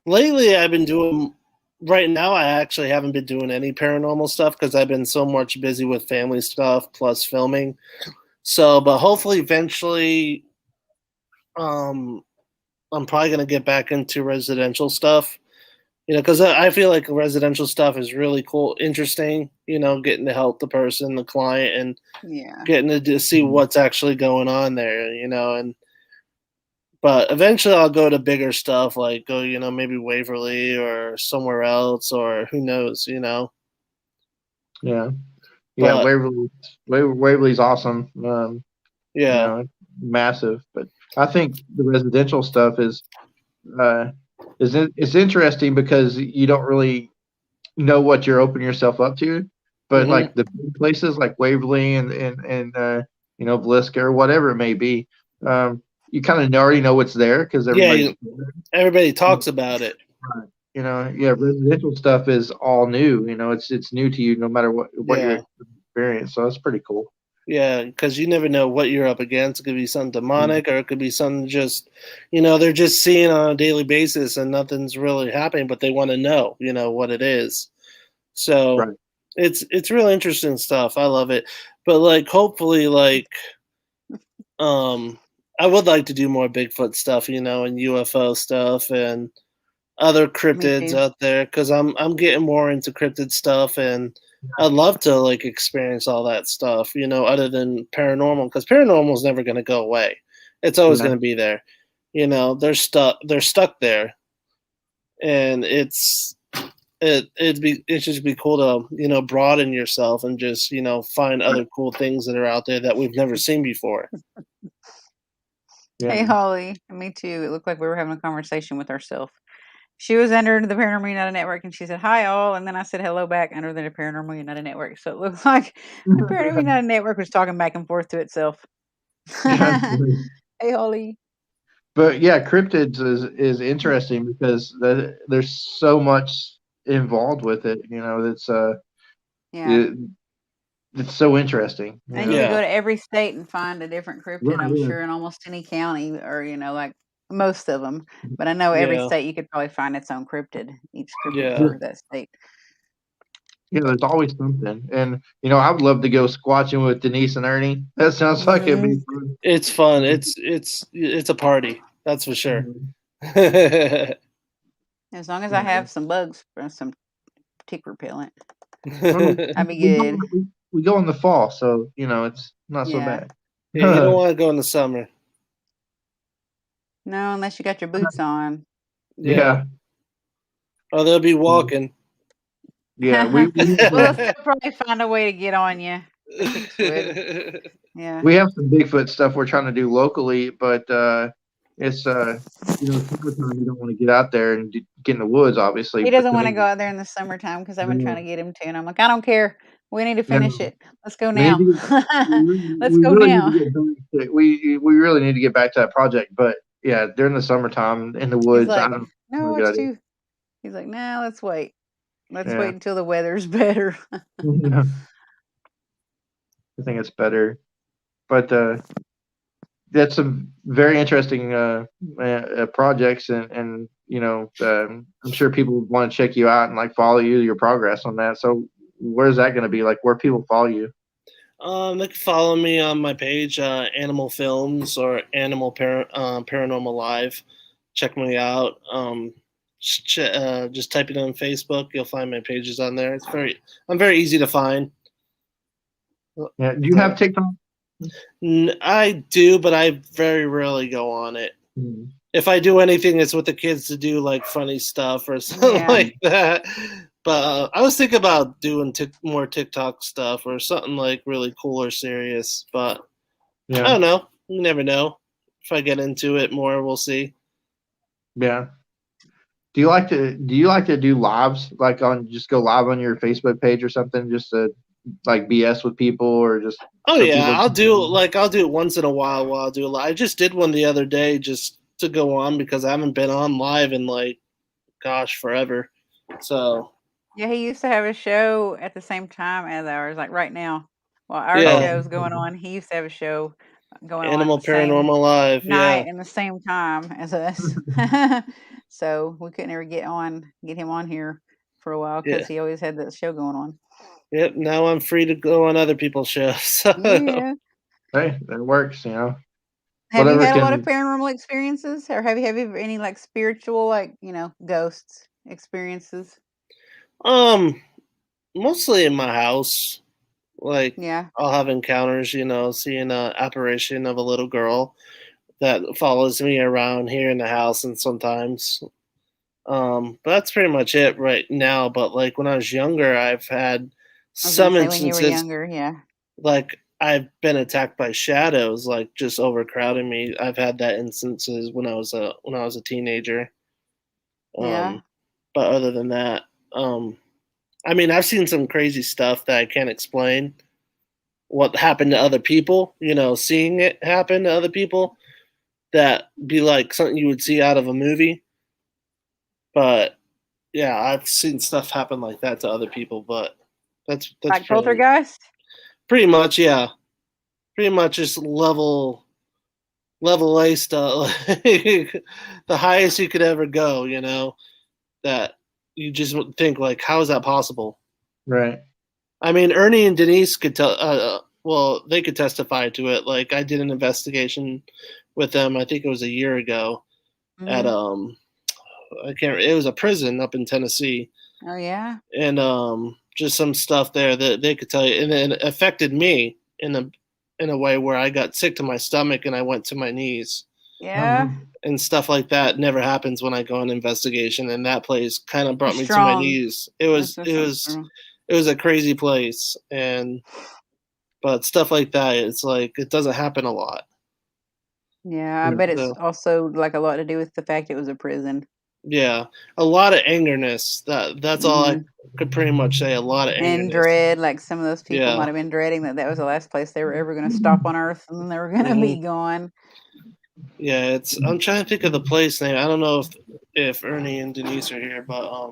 Lately I've been doing. Right now, I actually haven't been doing any paranormal stuff because I've been so much busy with family stuff plus filming. So, but hopefully, eventually, I'm probably gonna get back into residential stuff. Because I feel like residential stuff is really cool, interesting. Getting to help the person, the client, and Yeah. getting to see what's actually going on there. But eventually I'll go to bigger stuff, like go, maybe Waverly or somewhere else, or who knows. Yeah. Yeah, But Waverly's awesome. yeah, Massive. But I think the residential stuff is it's interesting because you don't really know what you're opening yourself up to, but Hmm. like the big places like Waverly and Bliska or whatever it may be, you kind of already know what's there because Yeah, everybody's everybody talks about it. right. Yeah, residential stuff is all new. It's new to you no matter what Yeah. your experience. So that's pretty cool. Yeah, because you never know what you're up against. It could be something demonic, or it could be something just, they're just seeing on a daily basis and nothing's really happening, but they want to know, what it is. So Right. it's really interesting stuff. I love it, but like hopefully, like I would like to do more Bigfoot stuff, and UFO stuff and other Me cryptids too. out there because I'm getting more into cryptid stuff and I'd love to like experience all that stuff, other than paranormal because paranormal is never going to go away. It's always Yeah. going to be there. They're stuck there, and it'd just be cool to broaden yourself and just find other cool things that are out there that we've never seen before. Yeah. Hey, Holly. Me too. It looked like we were having a conversation with ourselves. She was under the Paranormal United Network, and she said, "Hi, all," and then I said, "Hello," back under the Paranormal United Network. So it looks like the Paranormal United Network was talking back and forth to itself. Hey, Holly. But yeah, cryptids is interesting because there's so much involved with it. Yeah. It, it's so interesting. And you could go Yeah, to every state and find a different cryptid, Right. I'm Yeah. sure, in almost any county or, like most of them. But I know every yeah, state you could probably find its own cryptid, each cryptid yeah. for that state. Yeah, there's always something. And I would love to go squatching with Denise and Ernie. That sounds like it'd Mhm. be fun. It's fun. It's a party. That's for sure. Mhm. As long as I Yeah. have some bugs for some tick repellent, Well, I'd be we go, good. we go in the fall, so it's not so Yeah. bad. Yeah, you don't want to go in the summer. No, unless you got your boots on. Yeah. Yeah. Or they'll be walking. Yeah. Well, they'll still probably find a way to get on you. The ticks would. Yeah. We have some Bigfoot stuff we're trying to do locally, but it's summertime. You don't want to get out there and get in the woods, obviously. He But doesn't to want to me, go out there in the summertime because I've been trying to no, get him to, and I'm like, I don't care. We need to finish no, it. Let's go we need now. to get, Let's we go really need to now. get back to, we really need to get back to that project. But yeah, during the summertime in the He's woods, I like, don't know, a no, good it's idea. too. He's like, no, let's wait. Let's wait Yeah, until the weather's better. I think it's better. But that's some very interesting projects, and I'm sure people want to check you out and like follow your progress on that. So where's that going to be? Like where people follow you? They can follow me on my page, Animal Films or Paranormal Live. Check me out. Just type it on Facebook. You'll find my pages on there. I'm very easy to find. Yeah, do you have So, TikTok? I do, but I very rarely go on it. Hmm. If I do anything, it's with the kids to do like funny stuff or something Yeah. like that. But I was thinking about doing more TikTok stuff or something like really cool or serious. But I Yeah, don't know. You never know. If I get into it more, we'll see. yeah. Do you like to do lives like on just go live on your Facebook page or something just to like BS with people or just Oh so yeah, people? I'll do it once in a while. While I'll do a live. I just did one the other day just to go on because I haven't been on live in like gosh forever. So Yeah, he used to have a show at the same time as ours, like right now. While our Oh, yeah, show's going on, he used to have a show going on Animal the same Paranormal Live. Yeah, night and the same time as us. So we couldn't ever get him on here for a while yeah. because he always had that show going on. Yep. Now I'm free to go on other people's shows. Yeah. hey, that works. Have you Whatever had a lot of can. paranormal experiences, or have you any like spiritual, like ghosts experiences? um, Mostly in my house. Like Yeah. I'll have encounters. Seeing a apparition of a little girl that follows me around here in the house, and sometimes. But that's pretty much it right now. But like when I was younger, I've had I was gonna some say when you were instances younger, yeah. like I've been attacked by shadows, like just overcrowding me. I've had that instances when I was a teenager. Yeah. But other than that, I mean, I've seen some crazy stuff that I can't explain. What happened to other people? Seeing it happen to other people, that be like something you would see out of a movie. But yeah, I've seen stuff happen like that to other people. But that's Like pretty poltergeist? much, yeah. Pretty much just level A stuff, the highest you could ever go. That you just would think like, how is that possible? Right. I mean, Ernie and Denise could tell. Well, they could testify to it. Like, I did an investigation with them. I think it was a year ago at I can't. It was a prison up in Tennessee, Oh yeah. and just some stuff there that they could tell you, and it affected me in a way where I got sick to my stomach and I went to my knees. Yeah. And stuff like that never happens when I go on investigation, and that place kind of brought me to my Strong. knees. It was a crazy place, but stuff like that, it's like it doesn't happen a lot. Yeah, I bet it's So, also like a lot to do with the fact it was a prison. yeah, a lot of angerness. That's all I Mhm. could pretty much say. A lot of And angerness. dread, like some of those people Yeah. might have been dreading that was the last place they were ever going to stop on Earth, and then they were going to be gone. Yeah, I'm trying to think of the place name. I don't know if Ernie and Denise are here, but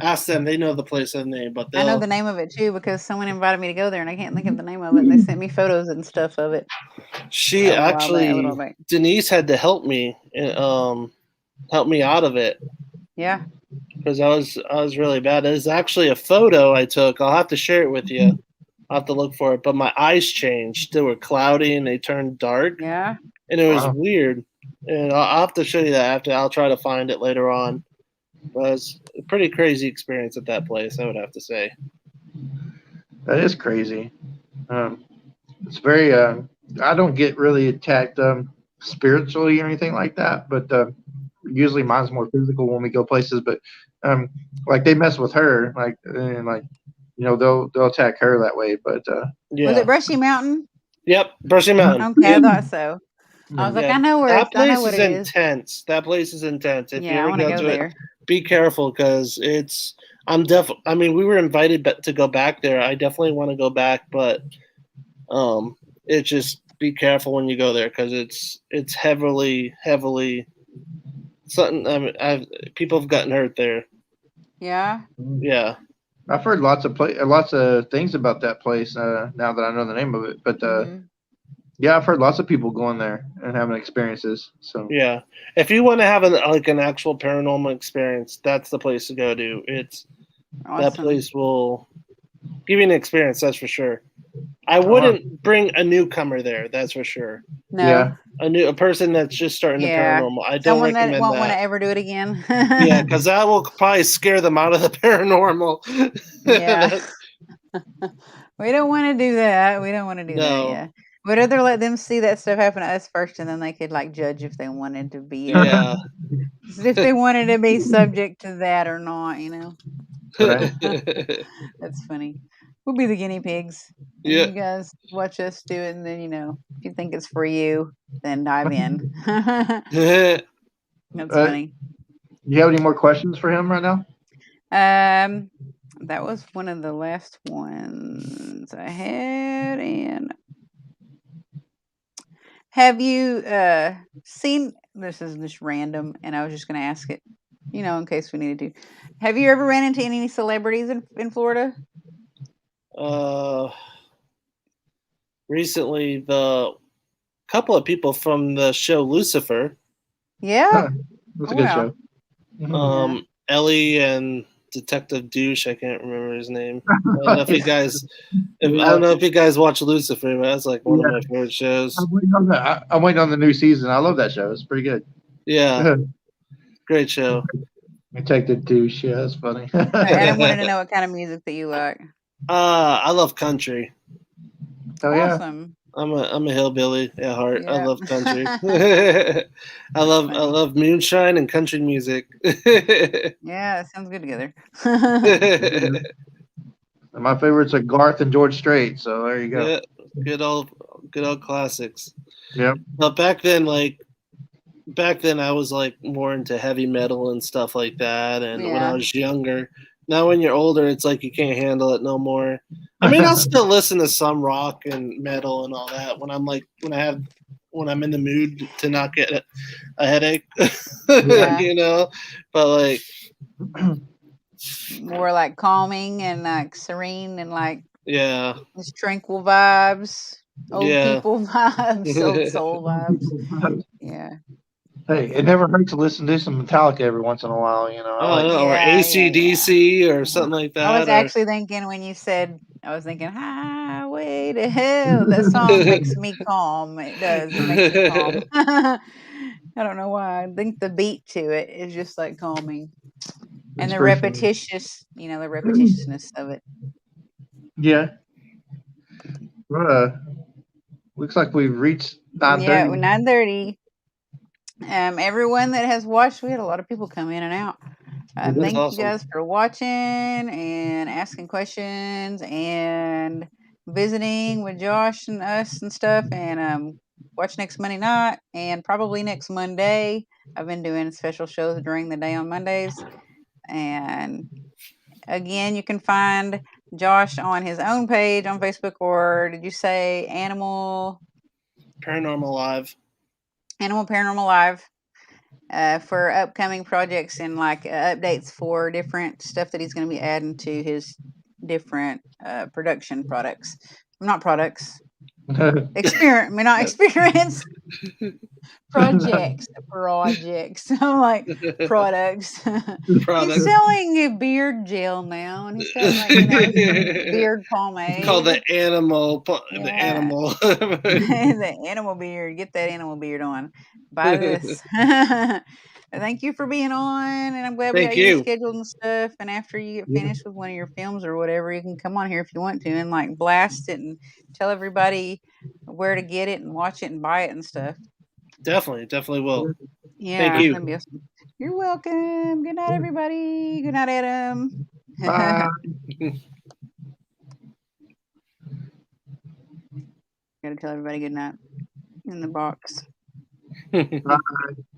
ask them. They know the place name, but I know they'll. the name of it too because someone invited me to go there, and I can't think of the name of it. And they sent me photos and stuff of it. She A while back, a actually, little back. Denise had to help me, help me out of it Yeah. because I was really bad. There's actually a photo I took. I'll have to share it with you. I'll have to look for it. But my eyes changed. They were cloudy and they turned dark. Yeah. And it was weird. And I'll have to show you that after. I'll try to find it later on. But it was a pretty crazy experience at that place, I would have to say. That is crazy. It's very. I don't get really attacked spiritually or anything like that, but usually mine's more physical when we go places. But like they mess with her, and they'll attack her that way. But Yeah. Was it Brushy Mountain? Yep, Brushy Mountain. Okay, Yep. I thought so. I was like, I know where that I know place what is it is. intense. That place is intense. If you Yeah, I ever want to go go to there. it, be careful because it's. I mean, we were invited to go back there. I definitely want to go back, but it just be careful when you go there because it's heavily something. I mean, people have gotten hurt there. Yeah. Yeah. I've heard lots of things about that place now that I know the name of it. But yeah, I've heard lots of people going there and having experiences. So yeah, if you want to have an actual paranormal experience, that's the place to go to. It's awesome. That place will give you an experience. That's for sure. I wouldn't bring a newcomer there. That's for sure. No. Yeah. A person that's just starting the paranormal. I don't recommend that that. won't want to ever do it again. Yeah, because that will probably scare them out of the paranormal. Yeah. We don't want to do that. We don't want to do that. Yeah. We'd rather let them see that stuff happen to us first, and then they could like judge if they wanted to be. Yeah. If they wanted to be subject to that or not, Right. That's funny. We'll be the guinea pigs. And you guys watch us do it, and then if you think it's for you, then dive in. That's funny. Do you have any more questions for him right now? That was one of the last ones I had. And have you seen? This is just random, and I was just going to ask it, in case we needed to. Have you ever ran into any celebrities in Florida? Recently, the couple of people from the show Lucifer. Yeah, that's a good show. Ellie and Detective Douche. I can't remember his name. I don't know if you guys watch Lucifer, but that's like one of my favorite shows. I'm waiting on the new season. I love that show. It's pretty good. Yeah, great show. Detective Douche. Yeah, that's funny. And I wanted to know what kind of music that you like. I love country. Oh awesome. Yeah. I'm a hillbilly at heart. Yeah. I love country. I love moonshine and country music. Yeah, that sounds good together. My favorites are Garth and George Strait. So there you go. Yeah, good old classics. Yeah. But back then, like back then I was like more into heavy metal and stuff like that, and when I Yeah. was younger. Now when you're older, it's like you can't handle it no more. I mean, I'll still listen to some rock and metal and all that when I'm in the mood to not get a headache, Yeah. you know. But like, More like calming and like serene and like yeah, just tranquil vibes, old yeah. people vibes, old soul vibes. Yeah. Hey, it never hurts to listen to some Metallica every once in a while. I like. Or Yeah, yeah, yeah. ACDC or something like I was that, or actually thinking when you said, I was thinking, Highway to Hell. That song makes me calm. It does. It makes me calm. I don't know why. I think the beat to it is just like calming. And It's the pretty funny. the repetitiousness of it. Yeah. Looks like we've reached Yeah, 9:30. 9:30. Everyone that has watched, we had a lot of people come in and out. that's Thank you awesome. guys for watching and asking questions and visiting with Josh and us and stuff. And watch next Monday night and probably next Monday. I've been doing special shows during the day on Mondays. And again, you can find Josh on his own page on Facebook, or did you say Animal Paranormal Live? For upcoming projects and like updates for different stuff that he's going to be adding to his different production products. Not products. Not experience. Projects. I'm like products. He's Product. selling a beard gel now, and he's got like beard Called pomade. the Yeah. animal. The animal beard. Get that animal beard on. Buy this. Thank you for being on, and I'm glad we Thank got you you. rescheduled and stuff. And after you get finished with one of your films or whatever, you can come on here if you want to and like blast it and tell everybody where to get it and watch it and buy it and stuff. Definitely will. Thank Yeah, you. that'd be awesome. You're welcome. Good night, everybody. Good night, Adam. Bye. Gotta tell everybody good night in the box. Bye.